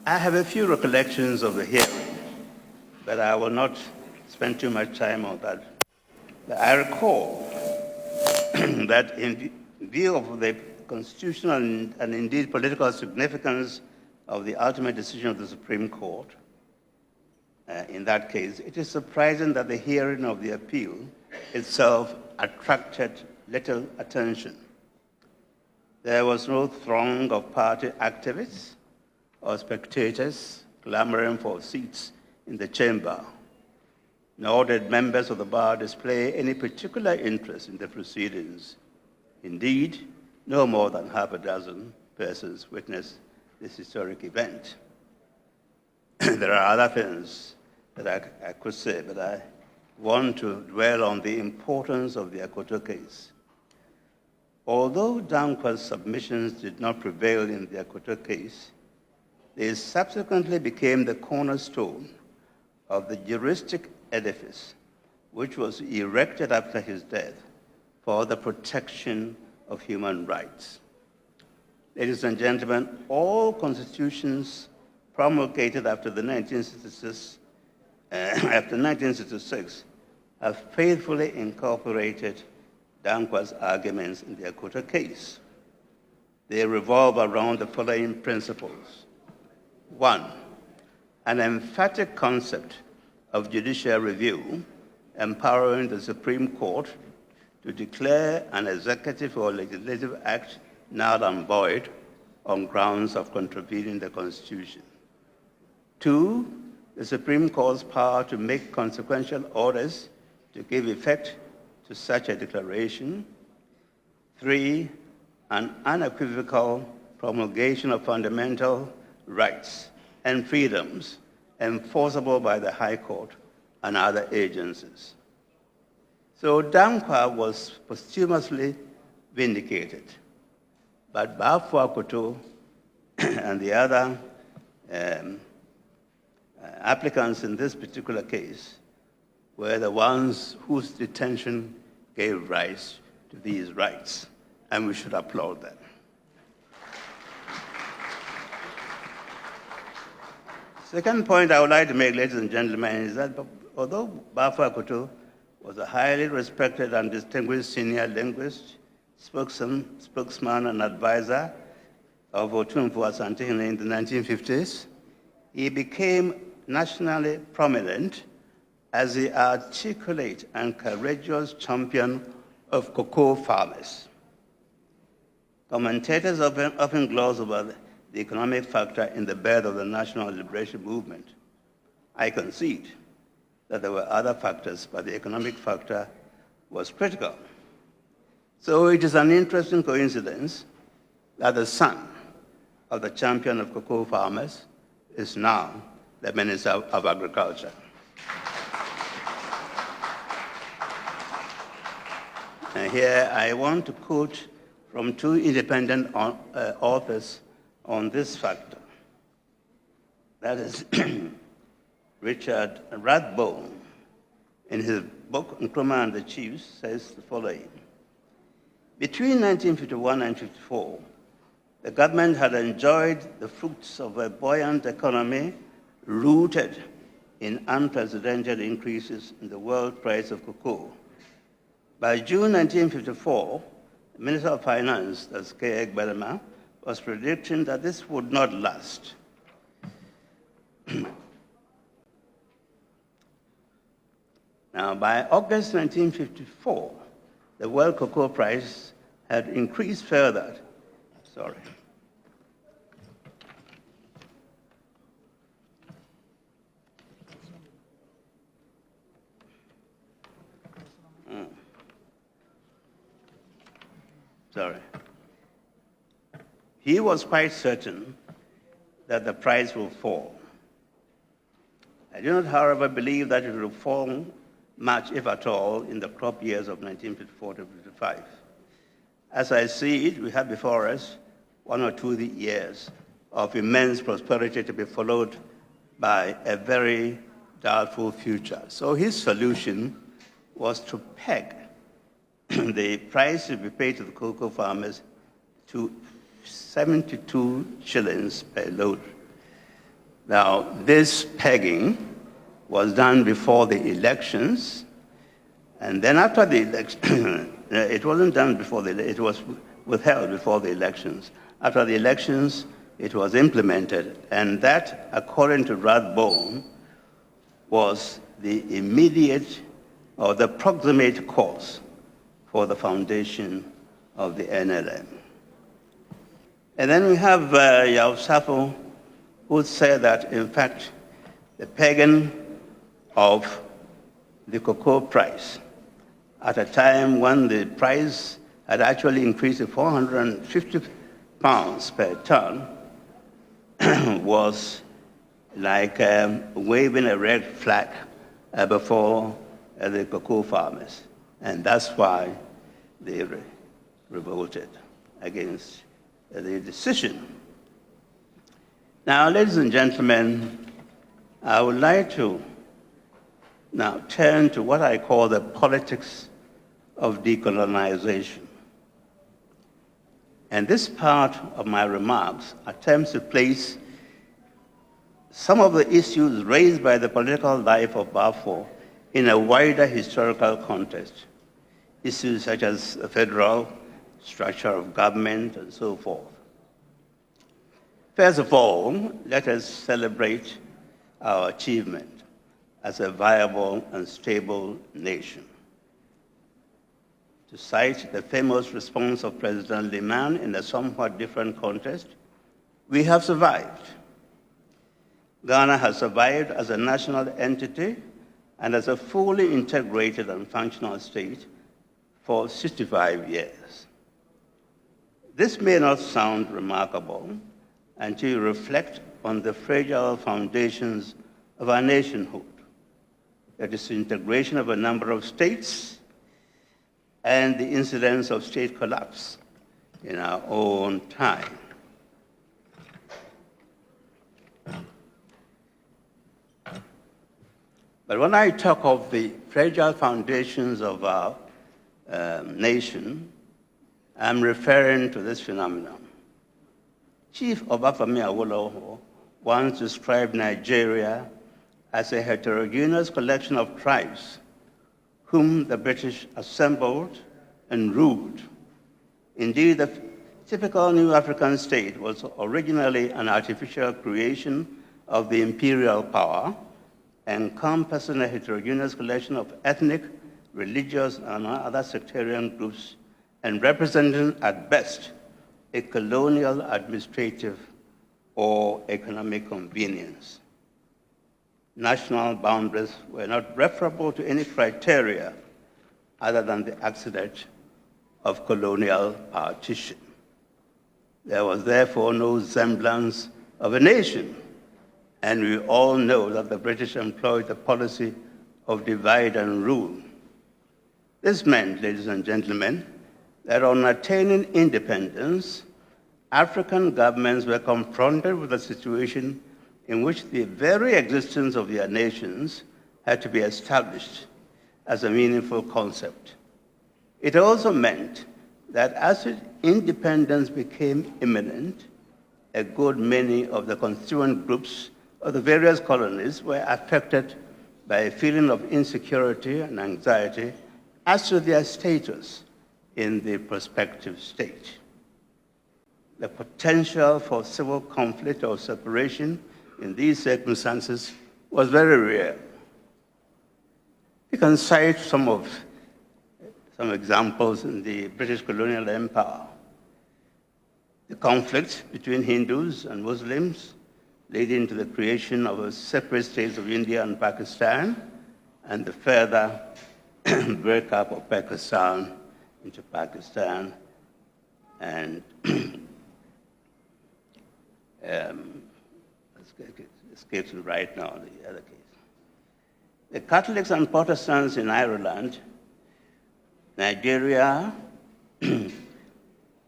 I have a few recollections of the hearing, but I will not spend too much time on that. But I recall that in view of the constitutional and indeed political significance of the ultimate decision of the Supreme Court, in that case, it is surprising that the hearing of the appeal itself attracted little attention. There was no throng of party activists or spectators clamoring for seats in the chamber, nor did members of the bar display any particular interest in the proceedings. Indeed, no more than half a dozen persons witnessed this historic event. There are other things that I could say, but I want to dwell on the importance of the Akoto case. Although Dankwa's submissions did not prevail in the Akoto case, they subsequently became the cornerstone of the juristic edifice which was erected after his death for the protection of human rights. Ladies and gentlemen, all constitutions promulgated after 1966 have faithfully incorporated Dankwa's arguments in the Akoto case. They revolve around the following principles. 1, an emphatic concept of judicial review empowering the Supreme Court to declare an executive or legislative act null and void on grounds of contravening the Constitution. 2, the Supreme Court's power to make consequential orders to give effect to such a declaration. 3, an unequivocal promulgation of fundamental rights and freedoms enforceable by the High Court and other agencies. So Dankwa was posthumously vindicated, but Baffour Akoto and the other applicants in this particular case were the ones whose detention gave rise to these rights, and we should applaud them. Second point I would like to make, ladies and gentlemen, is that although Baffour Akoto was a highly respected and distinguished senior linguist, spokesman and advisor of Otumfuo Asante in the 1950s, he became nationally prominent as the articulate and courageous champion of cocoa farmers. Commentators often gloss over the economic factor in the birth of the national liberation movement. I concede that there were other factors, but the economic factor was critical. So it is an interesting coincidence that the son of the champion of cocoa farmers is now the Minister of Agriculture. And here I want to quote from two independent authors on this factor. That is Richard Rathbone, in his book Nkrumah and the Chiefs, says the following. Between 1951 and 1954, the government had enjoyed the fruits of a buoyant economy rooted in unprecedented increases in the world price of cocoa. By June 1954, the Minister of Finance, that's K. Egberema, was predicting that this would not last. Now, by August 1954, the world cocoa price had increased further. Sorry. Sorry. He was quite certain that the price will fall. I do not, however, believe that it will fall much, if at all, in the crop years of 1954 to 55. As I see it, we have before us 1 or 2 years of immense prosperity to be followed by a very doubtful future. So his solution was to peg the price to be paid to the cocoa farmers to 72 shillings per load. Now, this pegging was done before the elections, and then after the election, it wasn't done before it was withheld before the elections. After the elections, it was implemented, and that, according to Rathbone, was the immediate or the proximate cause for the foundation of the NLM. And then we have Yao Safo, who said that, in fact, the pegging of the cocoa price at a time when the price had actually increased to 450 pounds per ton was like waving a red flag before the cocoa farmers. And that's why they revolted against the decision. Now, ladies and gentlemen, I would like to now turn to what I call the politics of decolonization. And this part of my remarks attempts to place some of the issues raised by the political life of Baffour in a wider historical context. Issues such as the federal structure of government and so forth. First of all, let us celebrate our achievement as a viable and stable nation. To cite the famous response of President Liman in a somewhat different context, we have survived. Ghana has survived as a national entity and as a fully integrated and functional state for 65 years. This may not sound remarkable until you reflect on the fragile foundations of our nationhood, the disintegration of a number of states, and the incidence of state collapse in our own time. But when I talk of the fragile foundations of our nation, I'm referring to this phenomenon. Chief Obafemi Awolowo once described Nigeria as a heterogeneous collection of tribes whom the British assembled and ruled. Indeed, the typical new African state was originally an artificial creation of the imperial power, encompassing a heterogeneous collection of ethnic, religious, and other sectarian groups, and representing, at best, a colonial administrative or economic convenience. National boundaries were not referable to any criteria other than the accident of colonial partition. There was therefore no semblance of a nation, and we all know that the British employed the policy of divide and rule. This meant, ladies and gentlemen, that on attaining independence, African governments were confronted with a situation in which the very existence of their nations had to be established as a meaningful concept. It also meant that as independence became imminent, a good many of the constituent groups of the various colonies were affected by a feeling of insecurity and anxiety as to their status in the prospective state. The potential for civil conflict or separation in these circumstances was very real. You can cite some examples in the British colonial empire. The conflict between Hindus and Muslims leading to the creation of a separate states of India and Pakistan, and the further breakup of Pakistan into Pakistan and escapes me right now, the other case. The Catholics and Protestants in Ireland, Nigeria,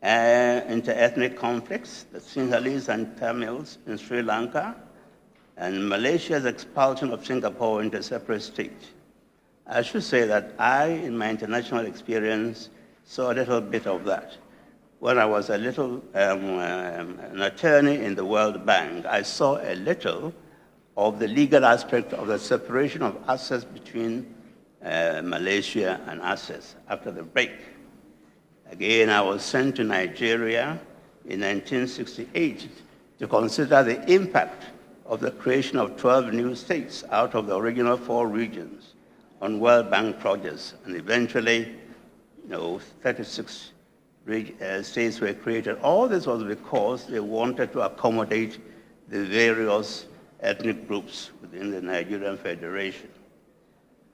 inter-ethnic conflicts, the Sinhalese and Tamils in Sri Lanka, and Malaysia's expulsion of Singapore into a separate state. I should say that I, in my international experience, saw a little bit of that. When I was an attorney in the World Bank, I saw a little of the legal aspect of the separation of assets between Malaysia and assets after the break. Again, I was sent to Nigeria in 1968 to consider the impact of the creation of 12 new states out of the original 4 regions on World Bank projects, and eventually, 36 states were created. All this was because they wanted to accommodate the various ethnic groups within the Nigerian Federation.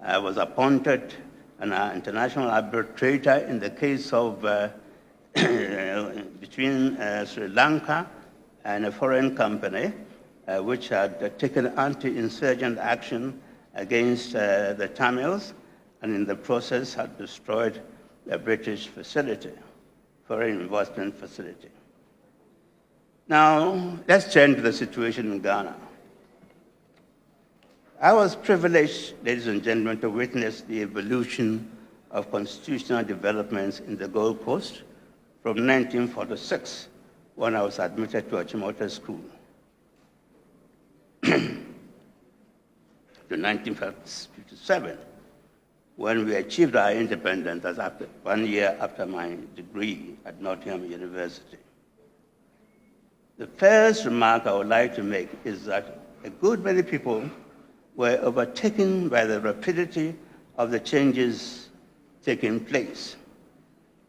I was appointed an international arbitrator in the case of between Sri Lanka and a foreign company which had taken anti-insurgent action against the Tamils, and in the process had destroyed the British facility, foreign investment facility. Now, let's turn to the situation in Ghana. I was privileged, ladies and gentlemen, to witness the evolution of constitutional developments in the Gold Coast from 1946, when I was admitted to Achimota School, to 1957, when we achieved our independence, as after 1 year after my degree at Nottingham University. The first remark I would like to make is that a good many people were overtaken by the rapidity of the changes taking place.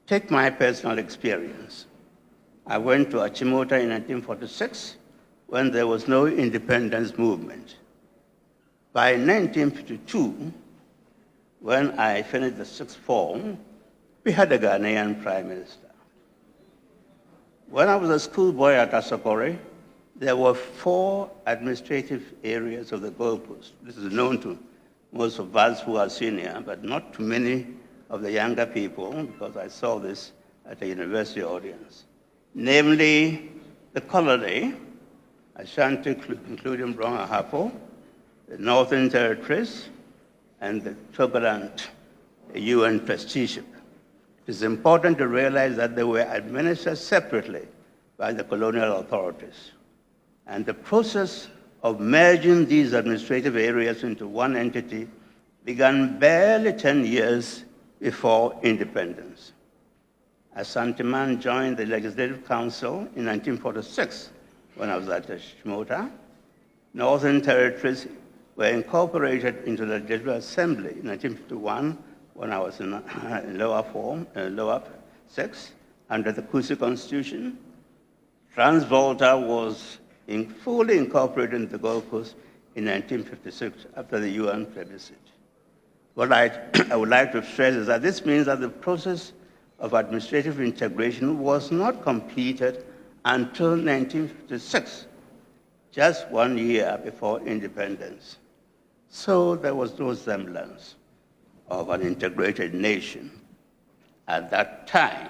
Take my personal experience. I went to Achimota in 1946 when there was no independence movement. By 1952, when I finished the 6th form, we had a Ghanaian prime minister. When I was a schoolboy at Asokore, there were 4 administrative areas of the Gold Coast. This is known to most of us who are senior, but not to many of the younger people, because I saw this at a university audience. Namely, the colony, Ashanti, including Brong Ahafo, the Northern Territories, and the Togoland UN trusteeship. It is important to realize that they were administered separately by the colonial authorities. And the process of merging these administrative areas into one entity began barely 10 years before independence. Asante Man joined the Legislative Council in 1946 when I was at Shimota. Northern Territories were incorporated into the Legislative Assembly in 1951 when I was in lower 6 under the Kusi Constitution. Transvolta was fully incorporated into the Gold Coast in 1956 after the UN plebiscite. What I would like to stress is that this means that the process of administrative integration was not completed until 1956, just 1 year before independence. So there was no semblance of an integrated nation at that time.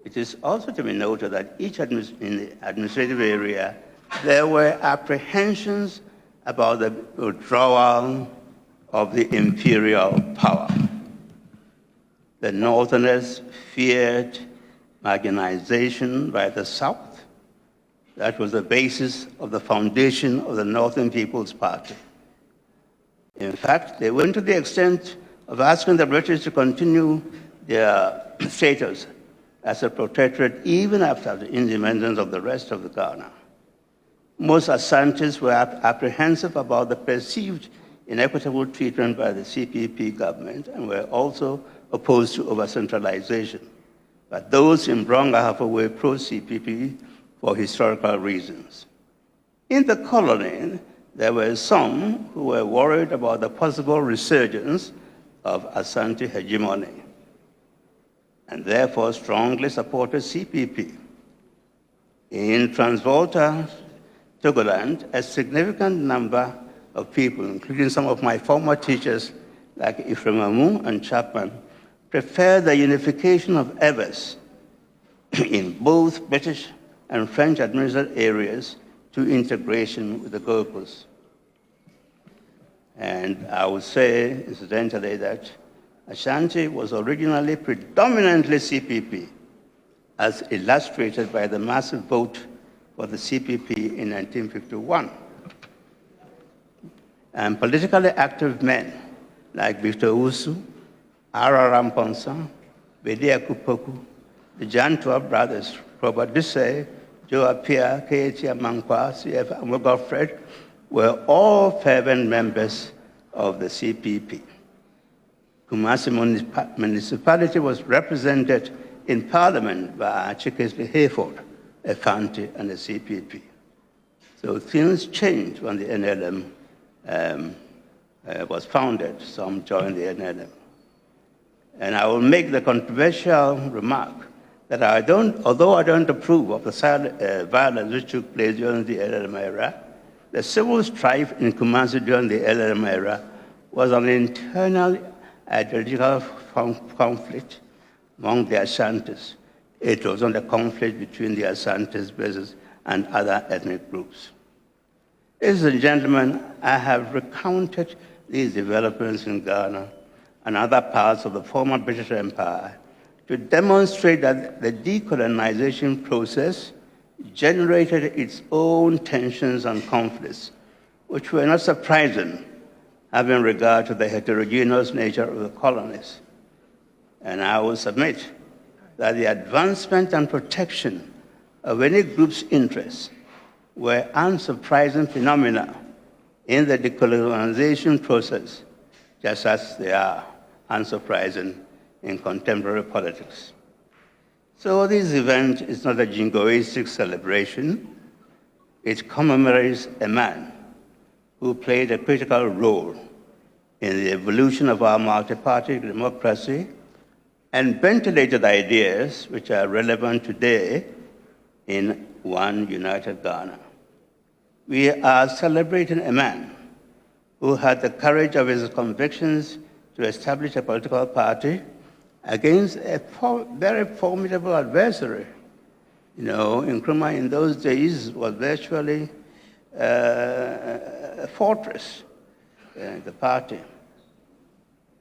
It is also to be noted that in the administrative area, there were apprehensions about the withdrawal of the imperial power. The Northerners feared marginalization by the South. That was the basis of the foundation of the Northern People's Party. In fact, they went to the extent of asking the British to continue their status as a protectorate even after the independence of the rest of the Ghana. Most Asantes were apprehensive about the perceived inequitable treatment by the CPP government and were also opposed to over-centralization. But those in Bronga were pro-CPP for historical reasons. In the colony, there were some who were worried about the possible resurgence of Asante hegemony and therefore strongly supported CPP. In Transvolta, Togoland, a significant number of people, including some of my former teachers like Ephraim Amu and Chapman, preferred the unification of Evers in both British and French administered areas to integration with the Gold Coast. And I would say, incidentally, that Ashanti was originally predominantly CPP, as illustrated by the massive vote for the CPP in 1951. And politically active men like Victor Usu, Ara Ramponsa, Bedia Kupoku, the Jantua brothers, Robert Dussey, Joe Apia, K.H. Amankwa, C.F. Godfred, were all fervent members of the CPP. Kumasi municipality was represented in parliament by Chikesley Hayford, a Fanti, and the CPP. So things changed when the NLM was founded. Some joined the NLM. And I will make the controversial remark that although I don't approve of the violence which took place during the LLM era, the civil strife in Kumasi during the LLM era was an internal ideological conflict among the Ashantis. It was not a conflict between the Ashantis and other ethnic groups. Ladies and gentlemen, I have recounted these developments in Ghana and other parts of the former British Empire to demonstrate that the decolonization process generated its own tensions and conflicts, which were not surprising, having regard to the heterogeneous nature of the colonies. And I will submit that the advancement and protection of any group's interests were unsurprising phenomena in the decolonization process, just as they are unsurprising in contemporary politics. So this event is not a jingoistic celebration. It commemorates a man who played a critical role in the evolution of our multi-party democracy and ventilated ideas which are relevant today in one united Ghana. We are celebrating a man who had the courage of his convictions to establish a political party against a very formidable adversary. You know, Nkrumah in those days was virtually a fortress. the party.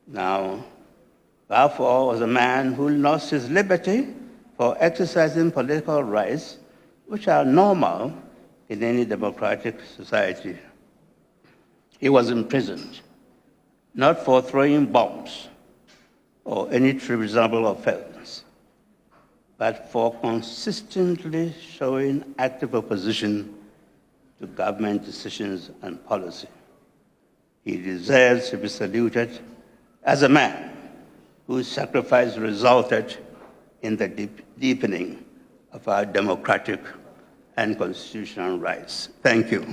Now, Baffour was a man who lost his liberty for exercising political rights, which are normal in any democratic society. He was imprisoned, not for throwing bombs or any reasonable offense, but for consistently showing active opposition to government decisions and policy. He deserves to be saluted as a man whose sacrifice resulted in the deepening of our democratic and constitutional rights. Thank you.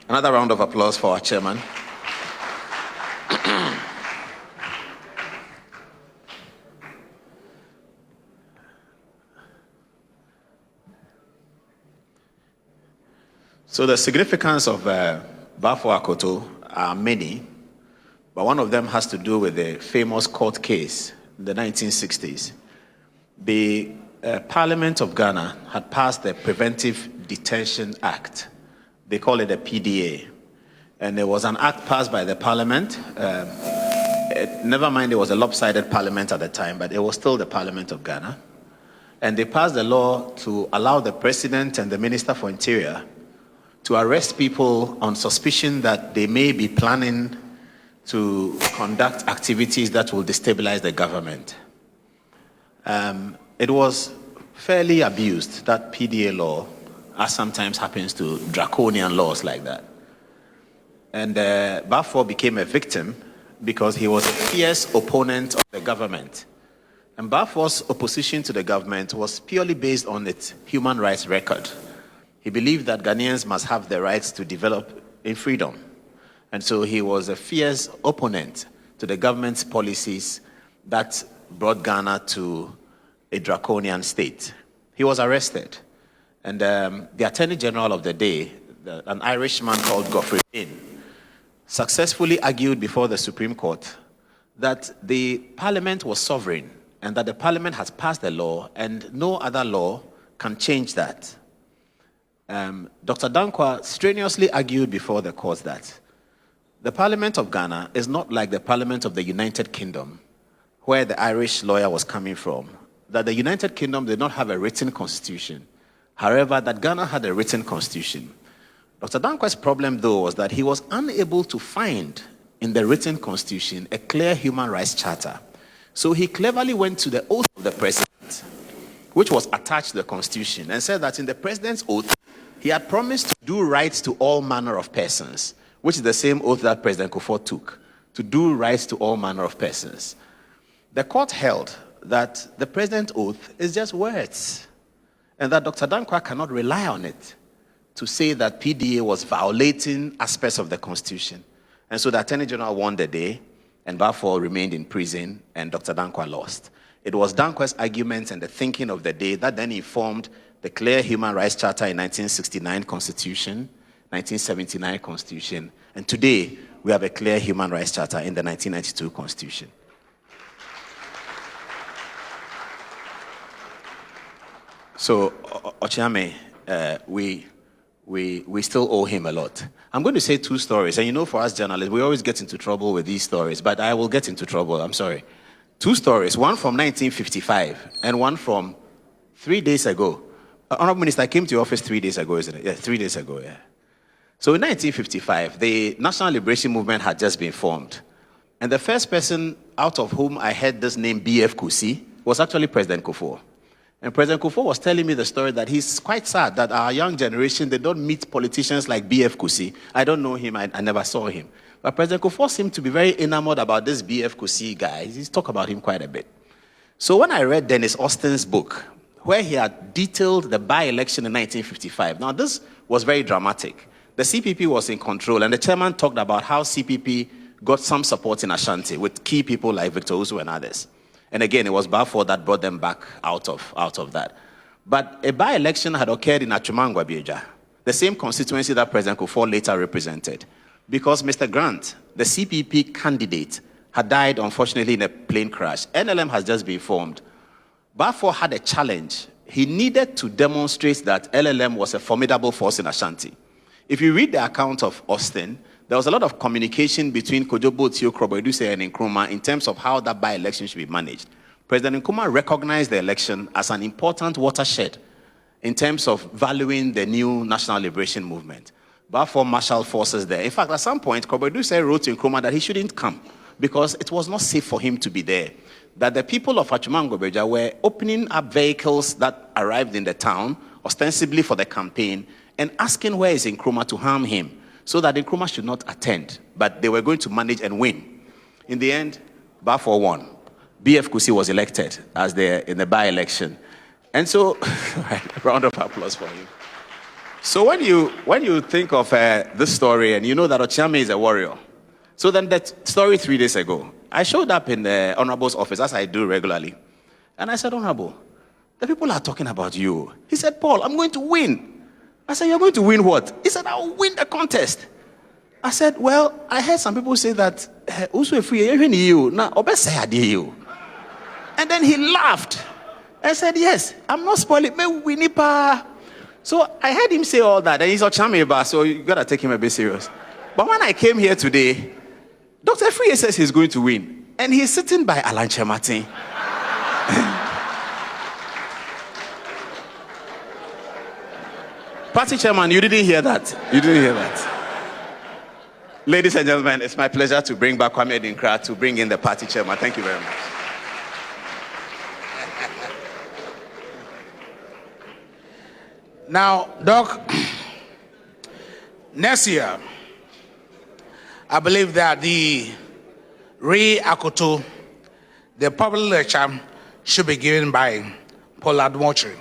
Another round of applause for our chairman. So the significance of Baffour Akoto are many, but one of them has to do with the famous court case in the 1960s. The Parliament of Ghana had passed the Preventive Detention Act. They call it a PDA. And there was an act passed by the Parliament. Never mind, it was a lopsided Parliament at the time, but it was still the Parliament of Ghana. And they passed the law to allow the President and the Minister for Interior to arrest people on suspicion that they may be planning to conduct activities that will destabilize the government. It was fairly abused, that PDA law, as sometimes happens to draconian laws like that. And Baffour became a victim because he was a fierce opponent of the government. And Baffour's opposition to the government was purely based on its human rights record. He believed that Ghanaians must have the rights to develop in freedom. And so he was a fierce opponent to the government's policies that brought Ghana to a draconian state. He was arrested. And the Attorney General of the day, an Irishman called Baffour Osei Akoto, successfully argued before the Supreme Court that the Parliament was sovereign and that the Parliament has passed a law and no other law can change that. Dr. Dankwa strenuously argued before the court that the Parliament of Ghana is not like the Parliament of the United Kingdom, where the Irish lawyer was coming from, that the United Kingdom did not have a written constitution. However, that Ghana had a written constitution. Dr. Dankwa's problem, though, was that he was unable to find in the written constitution a clear human rights charter. So he cleverly went to the oath of the president, which was attached to the constitution, and said that in the president's oath, he had promised to do right to all manner of persons, which is the same oath that President Kufuor took, to do right to all manner of persons. The court held that the president's oath is just words, and that Dr. Dankwa cannot rely on it to say that PDA was violating aspects of the Constitution. And so the Attorney General won the day, and Baffour remained in prison, and Dr. Dankwa lost. It was Dankwa's arguments and the thinking of the day that then informed the clear Human Rights Charter in 1969 Constitution, 1979 Constitution, and today we have a clear Human Rights Charter in the 1992 Constitution. So, Ochiame, we still owe him a lot. I'm going to say two stories, and you know, for us journalists, we always get into trouble with these stories, but I will get into trouble, I'm sorry. Two stories, one from 1955 and one from 3 days ago. Honorable Minister, I came to your office 3 days ago, isn't it? Yeah, 3 days ago, yeah. So in 1955, the National Liberation Movement had just been formed. And the first person out of whom I heard this name, B.F. Kusi, was actually President Kufuor. And President Kufuor was telling me the story that he's quite sad that our young generation, they don't meet politicians like B.F. Kusi. I don't know him, I never saw him. But President Kufuor seemed to be very enamored about this B.F. Kusi guy. He's talked about him quite a bit. So when I read Dennis Austin's book, where he had detailed the by-election in 1955, now this was very dramatic. The CPP was in control, and the chairman talked about how CPP got some support in Ashanti with key people like Victor Usu and others. And again, it was Baffour that brought them back out of that. But a by-election had occurred in Achumangwa Bieja, the same constituency that President Kufuor later represented, because Mr. Grant, the CPP candidate, had died, unfortunately, in a plane crash. NLM has just been formed. Baffour had a challenge. He needed to demonstrate that LLM was a formidable force in Ashanti. If you read the account of Austin, there was a lot of communication between Kojobo, Tio, Kroboduse, and Nkrumah in terms of how that by-election should be managed. President Nkrumah recognized the election as an important watershed in terms of valuing the new national liberation movement. Baffour marshaled forces there. In fact, at some point, Kroboduse wrote to Nkrumah that he shouldn't come because it was not safe for him to be there. That the people of Achumangwa were opening up vehicles that arrived in the town, ostensibly for the campaign, and asking where is Nkrumah to harm him, so that Nkrumah should not attend, but they were going to manage and win. In the end, Baffour won. B.F. Kusi was elected as in the by-election. And so, a round of applause for him. So when you think of this story, and you know that Ochiame is a warrior, so then that story 3 days ago, I showed up in the Honorable's office, as I do regularly, and I said, Honorable, the people are talking about you. He said, Paul, I'm going to win. I said, you're going to win what? He said, I'll win the contest. I said, well, I heard some people say that, and then he laughed. I said, yes, I'm not spoiling. So I heard him say all that, and he's a chameba, so you got to take him a bit serious. But when I came here today, Dr. Free says he's going to win, and he's sitting by Alan Martin. Party chairman, you didn't hear that. You didn't hear that. Ladies and gentlemen, it's my pleasure to bring back Kwame Adinkra to bring in the party chairman. Thank you very much. Now, Doc, next year, I believe that the Ray Akoto, the public lecture, should be given by Paul Admochi.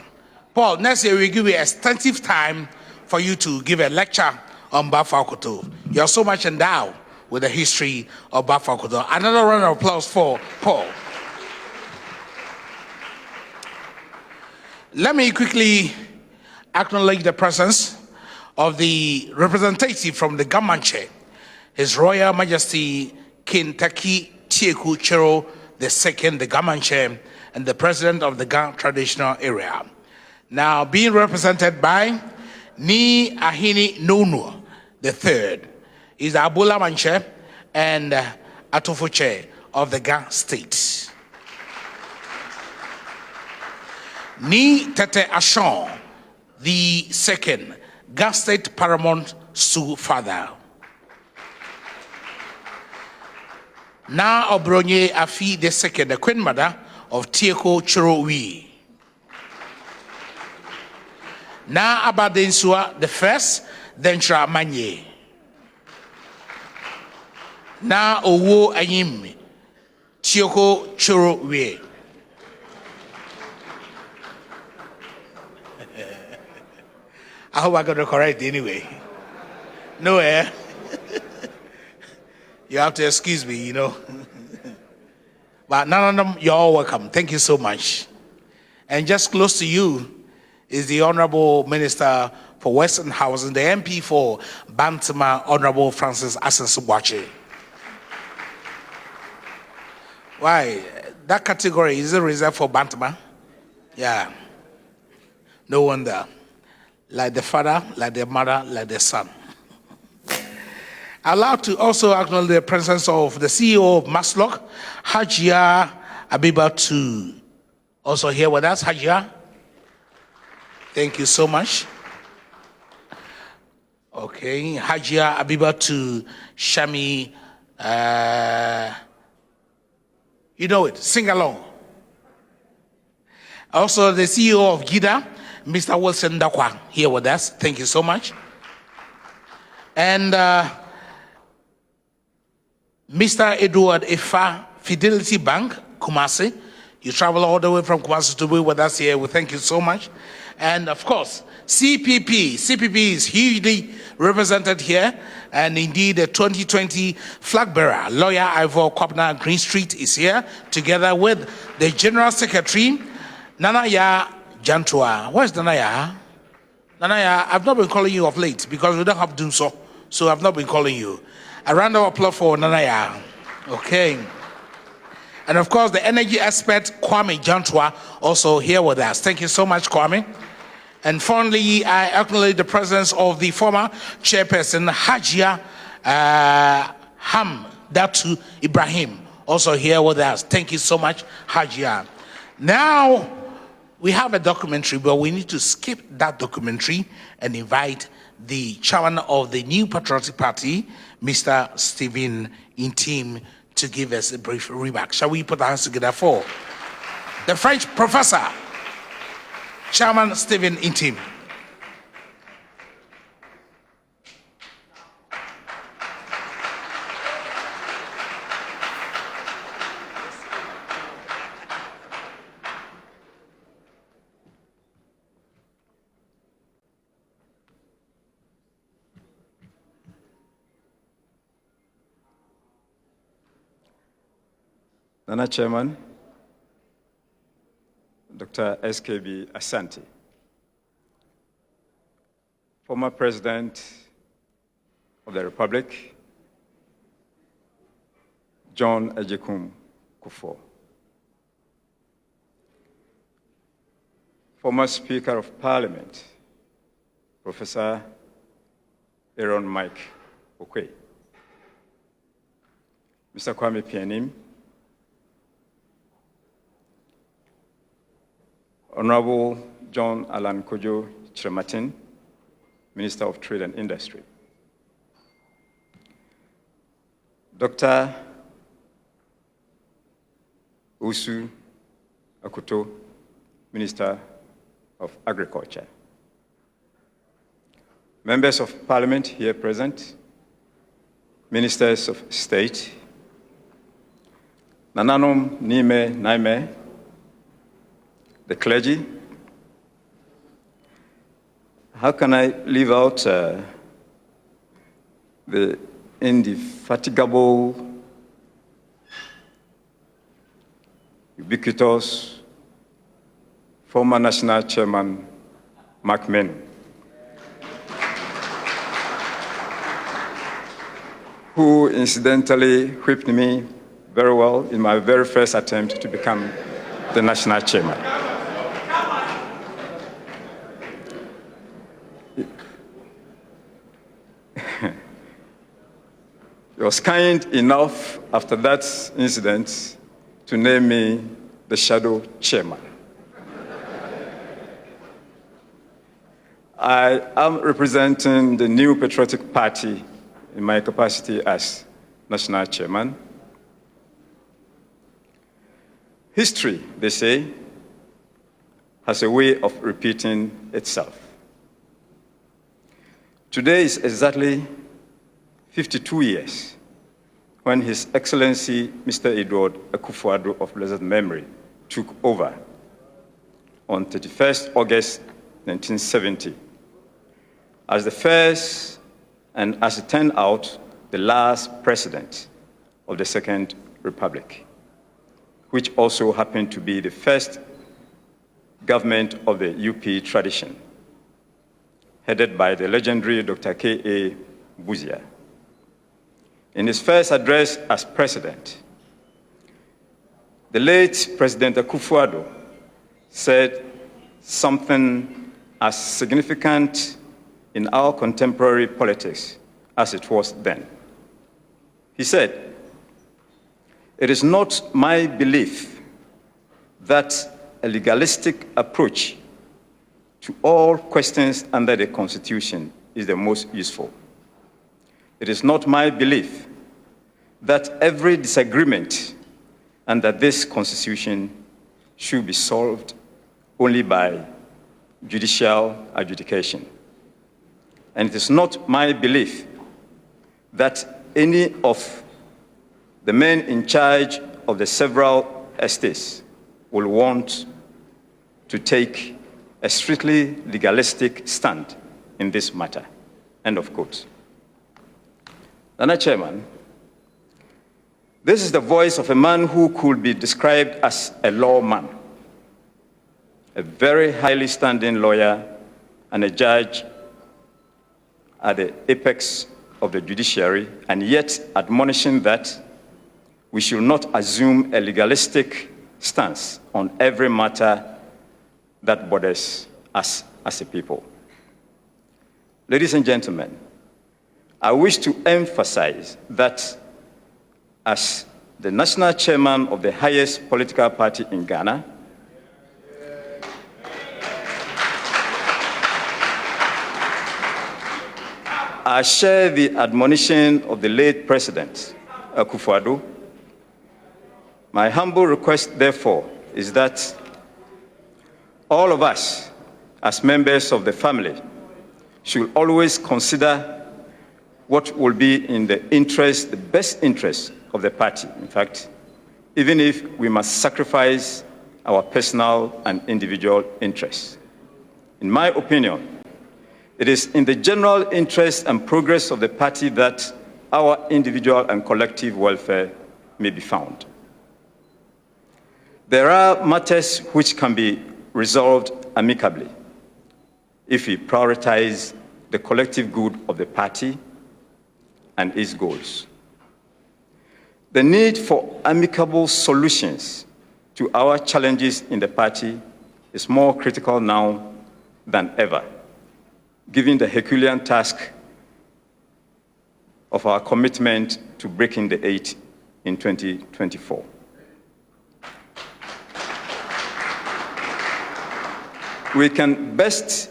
Paul, next year we give you extensive time for you to give a lecture on Baffour Akoto. You're so much endowed with the history of Baffour Akoto. Another round of applause for Paul. Let me quickly acknowledge the presence of the representative from the Gamanche, His Royal Majesty King Taki Tieku Chero II, the Gamanche, and the president of the Ga traditional area. Now being represented by Ni Ahini Nonu III, is Abula Manche and Atofoche of the Ga state. Ni Tete Ashon the second, Ga state paramount Sioux father. Na Obronye Afi the second, the queen mother of Tieko Chorowi. Na Abadensua the first, Dentra Manye. Na Owo Ayim, Tieko Chorowi. I hope I got it correct anyway. No, you have to excuse me, you know. But none of them, you're all welcome. Thank you so much. And just close to you is the Honorable Minister for Western Housing, the MP for Bantama, Honorable Francis Asensubwache. Why? That category, is it reserved for Bantama? Yeah. No wonder. Like the father, like the mother, like the son. I'd like to also acknowledge the presence of the CEO of Maslock, Hajia Abiba, to also here with us. Hajia, thank you so much. Okay, Hajia Abibatu Shami, you know it, sing along. Also, the CEO of GIDA, Mr. Wilson Dakwa, here with us. Thank you so much. And Mr. Edward Ifa, Fidelity Bank, Kumasi. You travel all the way from Kumasi to be with us here. We thank you so much. And of course, CPP. CPP is hugely represented here. And indeed, the 2020 flag bearer, lawyer Ivor Kwabna Green Street, is here together with the General Secretary, Nanaya Jantua. Where's Nanaya? Nanaya, I've not been calling you of late because we don't have to do so. So I've not been calling you. A round of applause for Nanaya. Okay. And of course, the energy expert, Kwame Jantua, also here with us. Thank you so much, Kwame. And finally, I acknowledge the presence of the former chairperson, Hajia Hamdatu Ibrahim, also here with us. Thank you so much, Hajia. Now, we have a documentary, but we need to skip that documentary and invite the chairman of the New Patriotic Party, Mr. Stephen Intim, to give us a brief remark. Shall we put our hands together for the French professor, Chairman Stephen Intim. Nana Chairman, Dr. SKB Asante, former President of the Republic, John Agyekum Kufuor, former Speaker of Parliament, Professor Aaron Mike Okwe, Mr. Kwame Pianim, Honorable John Alan Kojo Chiramatin, Minister of Trade and Industry. Dr. Osei Akoto, Minister of Agriculture. Members of Parliament here present, Ministers of State, Nananom Nime Naime, the clergy. How can I leave out the indefatigable, ubiquitous former national chairman, Mark Menu, who incidentally whipped me very well in my very first attempt to become the national chairman. He was kind enough after that incident to name me the shadow chairman. I am representing the New Patriotic Party in my capacity as national chairman. History, they say, has a way of repeating itself. Today is exactly 52 years when His Excellency Mr. Edward Akufo-Addo of blessed memory took over on 31st August 1970 as the first and, as it turned out, the last president of the Second Republic, which also happened to be the first government of the UP tradition, headed by the legendary Dr. K.A. Buzia. In his first address as president, the late President Akufo-Addo said something as significant in our contemporary politics as it was then. He said, "It is not my belief that a legalistic approach to all questions under the Constitution is the most useful. It is not my belief that every disagreement under this Constitution should be solved only by judicial adjudication. And it is not my belief that any of the men in charge of the several estates will want to take a strictly legalistic stand in this matter. End of quote. Mr. Chairman, this is the voice of a man who could be described as a lawman, a very highly standing lawyer and a judge at the apex of the judiciary, and yet admonishing that we should not assume a legalistic stance on every matter that borders us as a people. Ladies and gentlemen, I wish to emphasize that as the national chairman of the highest political party in Ghana, I share the admonition of the late President Akufo-Addo. My humble request, therefore, is that all of us, as members of the family, should always consider what will be in the interest, the best interest of the party. In fact, even if we must sacrifice our personal and individual interests. In my opinion, it is in the general interest and progress of the party that our individual and collective welfare may be found. There are matters which can be resolved amicably if we prioritize the collective good of the party and its goals. The need for amicable solutions to our challenges in the party is more critical now than ever, given the Herculean task of our commitment to breaking the 8 in 2024. We can best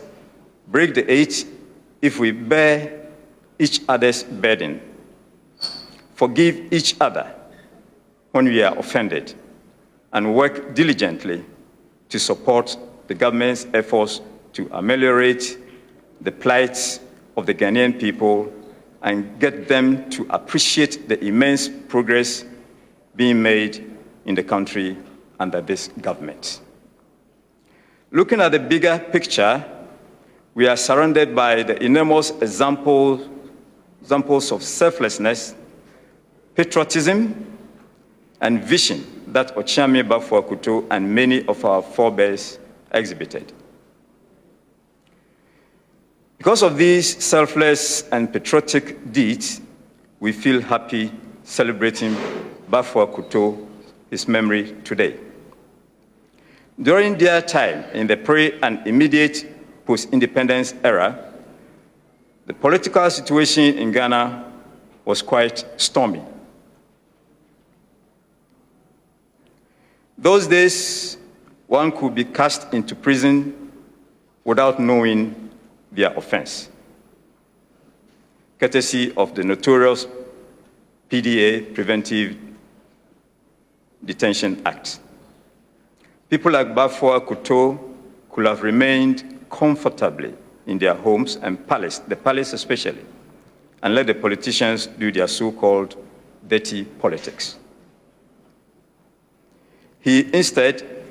break the 8 if we bear each other's burden, forgive each other when we are offended, and work diligently to support the government's efforts to ameliorate the plight of the Ghanaian people and get them to appreciate the immense progress being made in the country under this government. Looking at the bigger picture, we are surrounded by the enormous examples of selflessness, patriotism, and vision that Ochiame Baffour Akoto and many of our forebears exhibited. Because of these selfless and patriotic deeds, we feel happy celebrating Baffour Akoto, his memory today. During their time in the pre- and immediate post-independence era, the political situation in Ghana was quite stormy. Those days, one could be cast into prison without knowing their offense, courtesy of the notorious PDA, Preventive Detention Act. People like Baffour Akoto could have remained comfortably in their homes and the palace especially, and let the politicians do their so-called dirty politics. He instead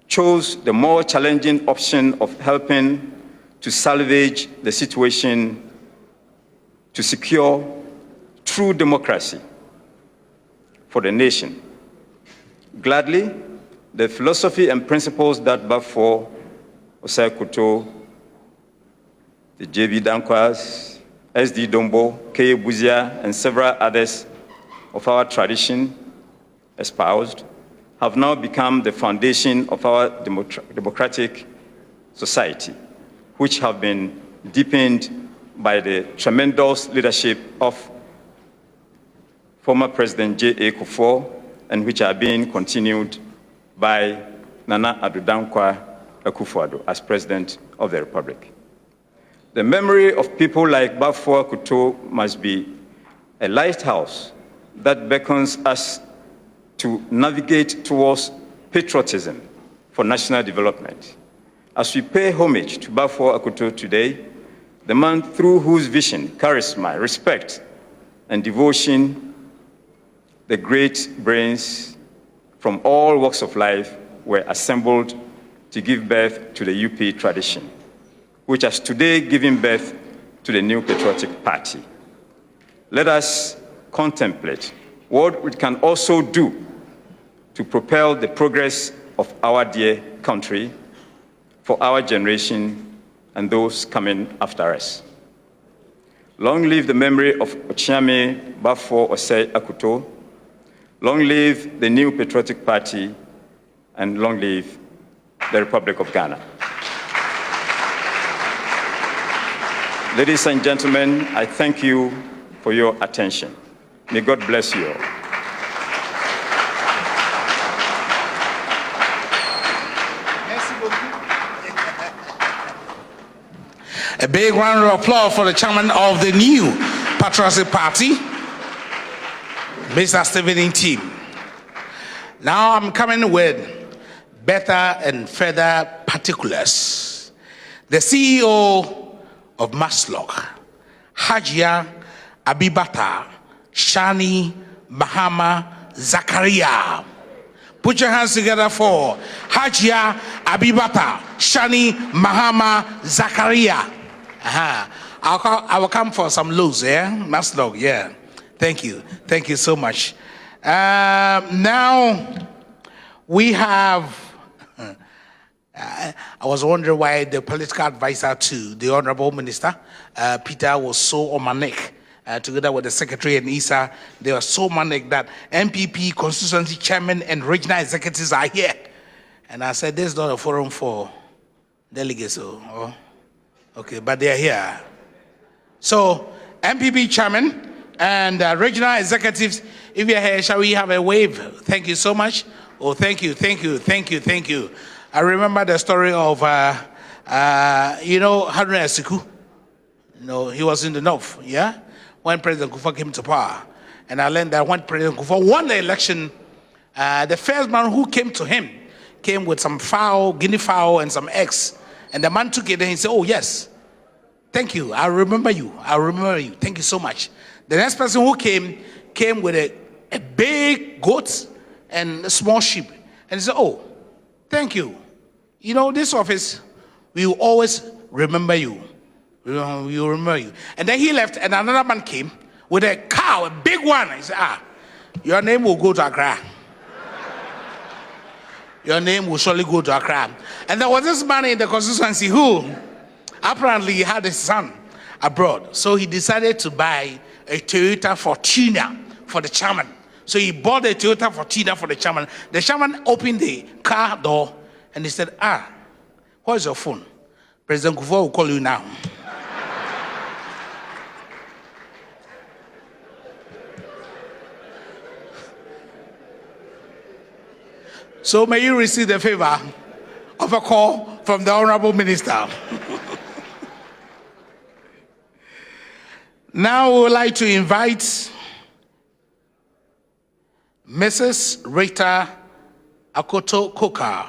chose the more challenging option of helping to salvage the situation, to secure true democracy for the nation. Gladly, the philosophy and principles that Baffour Osei Akoto, the J.B. Dankwas, S.D. Dombo, K. Buzia, and several others of our tradition espoused have now become the foundation of our democratic society, which have been deepened by the tremendous leadership of former President J.A. Kufuor, and which are being continued by Nana Addo Dankwa Akufo-Addo as President of the Republic. The memory of people like Baffour Akoto must be a lighthouse that beckons us to navigate towards patriotism for national development. As we pay homage to Baffour Akoto today, the man through whose vision, charisma, respect, and devotion, the great brains from all walks of life were assembled to give birth to the UP tradition, which has today given birth to the new Patriotic Party. Let us contemplate what we can also do to propel the progress of our dear country for our generation and those coming after us. Long live the memory of Ochiame Baffour Osei Akoto. Long live the new Patriotic Party, and long live the Republic of Ghana. Ladies and gentlemen, I thank you for your attention. May God bless you all. A big round of applause for the chairman of the new Patriotic Party, Mr. Stephen Team. Now I'm coming with better and further particulars. The CEO of Maslok, Hajia Abibata Shani Mahama Zakaria. Put your hands together for Hajia Abibata Shani Mahama Zakaria. I will come for some lows, yeah? Maslok, yeah. Thank you. Thank you so much. Now we have, I was wondering why the political advisor to the Honorable Minister, Peter, was so on my neck. Together with the Secretary and Isa, they were so manic that MPP, constituency chairman, and regional executives are here. And I said, this is not a forum for delegates. Oh, okay, but they are here. So, MPP chairman and regional executives, if you're here, shall we have a wave? Thank you so much. Oh, thank you, thank you, thank you, thank you. I remember the story of, Haruna Asiku. He was in the north, yeah? When President Kufuor came to power. And I learned that when President Kufuor won the election, the first man who came to him came with some fowl, guinea fowl, and some eggs. And the man took it and he said, oh, yes, thank you. I remember you. I remember you. Thank you so much. The next person who came with a big goat and a small sheep. And he said, oh, thank you. This office, we will always remember you. We will remember you. And then he left, and another man came with a cow, a big one. He said, your name will go to Accra. Your name will surely go to Accra. And there was this man in the constituency who apparently had a son abroad. So he decided to buy a Toyota Fortuner for the chairman. So he bought a Toyota Fortuner for the chairman. The chairman opened the car door and he said, where's your phone? President Kufuor will call you now. So may you receive the favor of a call from the Honorable Minister. Now we would like to invite Mrs. Rita Akoto Coker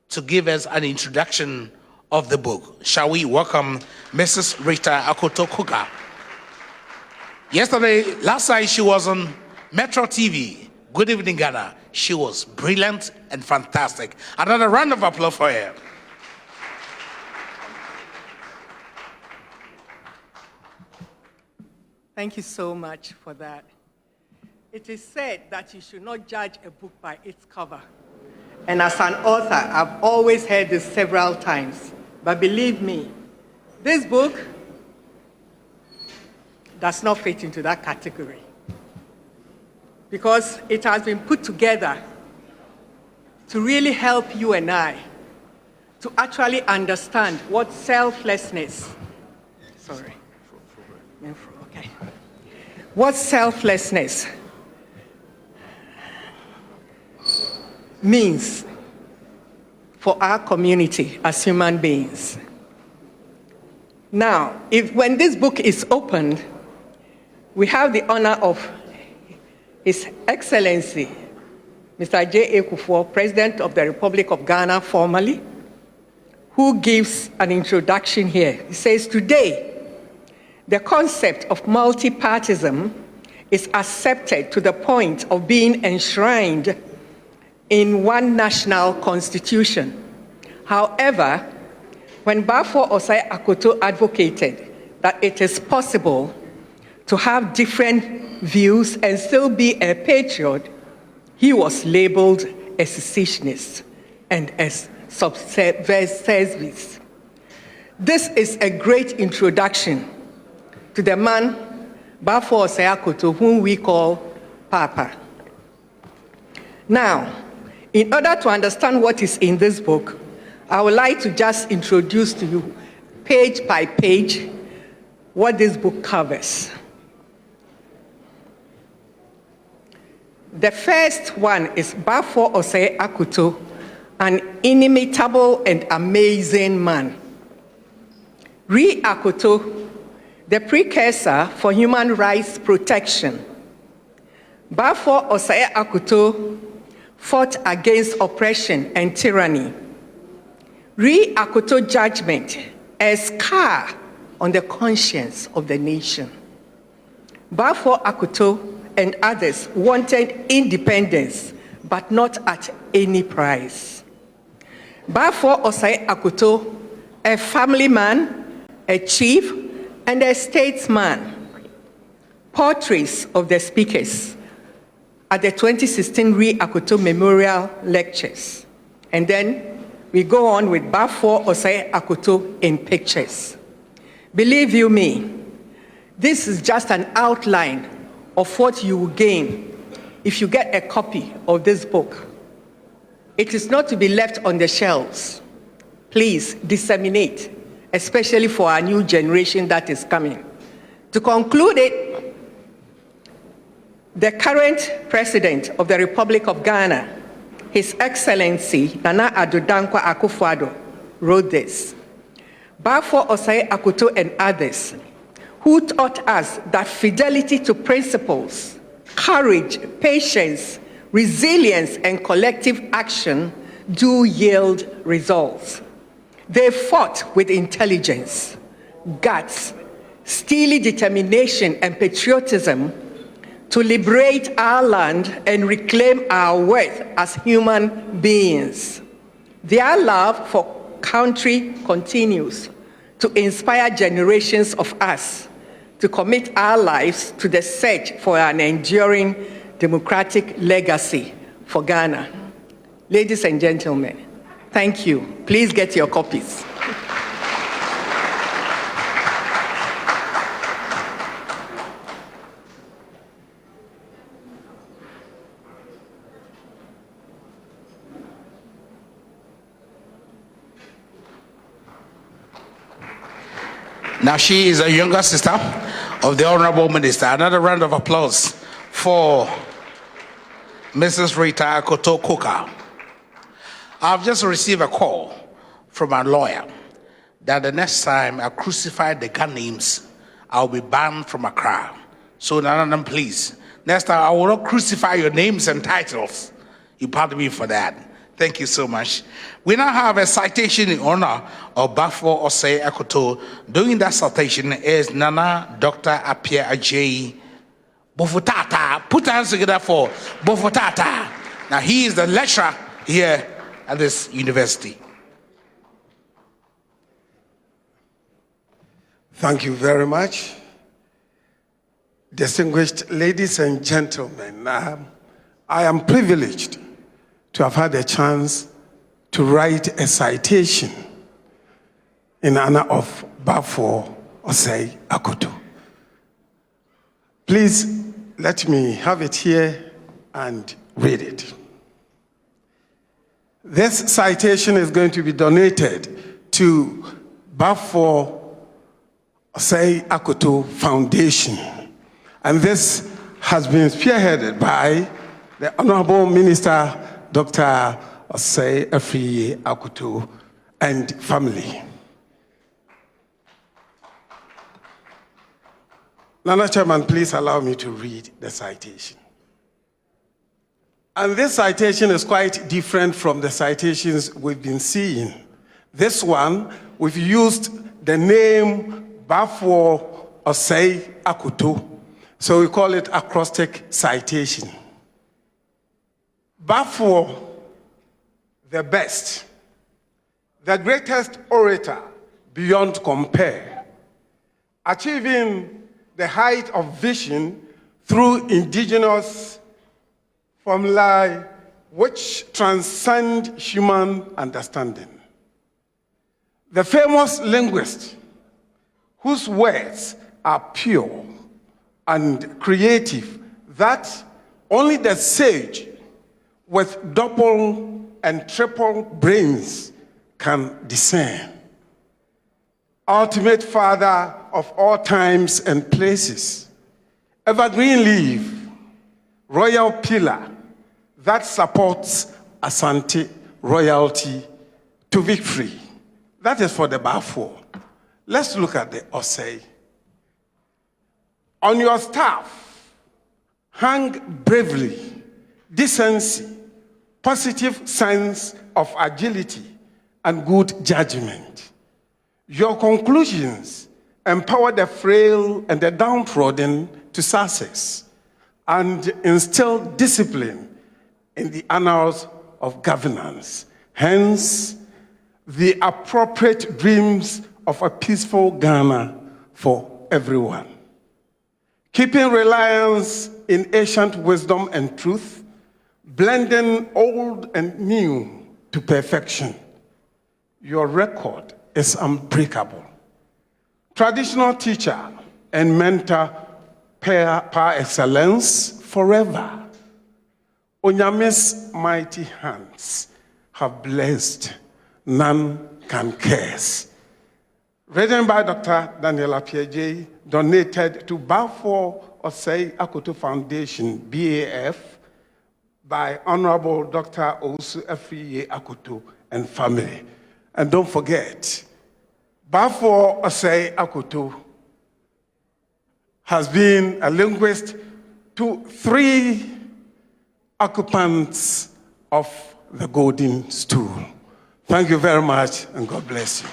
to give us an introduction of the book. Shall we welcome Mrs. Rita Akoto Coker? Last night she was on Metro TV. Good evening, Ghana. She was brilliant and fantastic. Another round of applause for her. Thank you so much for that. It is said that you should not judge a book by its cover. And as an author, I've always heard this several times. But believe me, this book does not fit into that category, because it has been put together to really help you and I to actually understand what selflessness, what selflessness means for our community as human beings. Now, when this book is opened, we have the honor of His Excellency, Mr. J. Akufo, President of the Republic of Ghana, formally, who gives an introduction here. He says, today, the concept of multipartism is accepted to the point of being enshrined in one national constitution. However, when Baffour Osei Akoto advocated that it is possible to have different views and still be a patriot, he was labeled a secessionist and a subversivist. This is a great introduction to the man, Baffour Osei Akoto, whom we call Papa. Now, in order to understand what is in this book, I would like to just introduce to you, page by page, what this book covers. The first one is Baffour Osei Akoto, an inimitable and amazing man. Re Akoto, the precursor for human rights protection. Baffour Osei Akoto fought against oppression and tyranny. Re Akoto judgment, a scar on the conscience of the nation. Baffour Akoto and others wanted independence, but not at any price. Baffour Osei Akoto, a family man, a chief, and a statesman. Portraits of the speakers at the 2016 Re Akoto Memorial Lectures. And then we go on with Baffour Osei Akoto in pictures. Believe you me, this is just an outline of what you will gain if you get a copy of this book. It is not to be left on the shelves. Please disseminate, especially for our new generation that is coming. To conclude it, the current president of the Republic of Ghana, His Excellency Nana Addo Dankwa Akufo-Addo, wrote this. Baffour Osei Akoto and others who taught us that fidelity to principles, courage, patience, resilience, and collective action do yield results. They fought with intelligence, guts, steely determination, and patriotism to liberate our land and reclaim our worth as human beings. Their love for country continues to inspire generations of us to commit our lives to the search for an enduring democratic legacy for Ghana. Ladies and gentlemen, thank you. Please get your copies. Now she is a younger sister of the Honorable Minister. Another round of applause for Mrs. Rita Akoto Coker. I've just received a call from a lawyer that the next time I crucify the gun names, I'll be banned from Accra. So Nana, please, next time I will not crucify your names and titles. You pardon me for that. Thank you so much. We now have a citation in honor of Baffour Osei Akoto. Doing that citation is Nana Dr. Appiah Agyei Bofutata. Put hands together for Bofutata. Now he is the lecturer here at this university. Thank you very much. Distinguished ladies and gentlemen, I am privileged to have had a chance to write a citation in honor of Baffour Osei Akoto. Please let me have it here and read it. This citation is going to be donated to Baffour Osei Akoto Foundation, and this has been spearheaded by the Honorable Minister Dr. Osei Akoto and family. Nana Chairman, please allow me to read the citation. And this citation is quite different from the citations we've been seeing. This one, we've used the name Baffour Osei Akoto, so we call it acrostic citation. Baffour, the best, the greatest orator beyond compare, achieving the height of vision through indigenous formulae which transcend human understanding. The famous linguist whose words are pure and creative that only the sage with double and triple brains can discern. Ultimate father of all times and places, evergreen leaf, royal pillar that supports Asante royalty to victory. That is for the Baffour. Let's look at the Osei. On your staff, hang bravely, decency, positive sense of agility, and good judgment. Your conclusions empower the frail and the downtrodden to success and instill discipline in the annals of governance. Hence, the appropriate dreams of a peaceful Ghana for everyone. Keeping reliance in ancient wisdom and truth, blending old and new to perfection. Your record is unbreakable. Traditional teacher and mentor par excellence forever. Onyame's mighty hands have blessed, none can curse. Written by Dr. Daniela Piaget, donated to Baffour Osei Akoto Foundation, BAF, by Honorable Dr. Osei Akoto and family. And don't forget, Baffour Osei Akoto has been a linguist to 3 occupants of the golden stool. Thank you very much, and God bless you.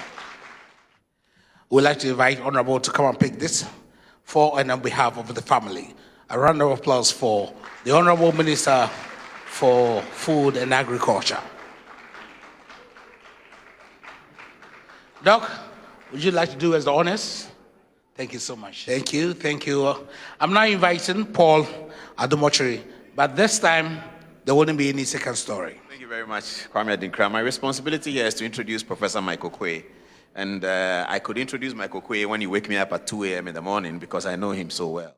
We'd like to invite Honorable to come and pick this for and on behalf of the family. A round of applause for the Honorable Minister for Food and Agriculture. Doc, would you like to do us the honors? Thank you so much. Thank you, thank you. I'm now inviting Paul Adumochiri, but this time there wouldn't be any second story. Thank you very much, Kwame Adinkra. My responsibility here is to introduce Professor Michael Quay. And I could introduce Michael Quay when you wake me up at 2 a.m. in the morning because I know him so well.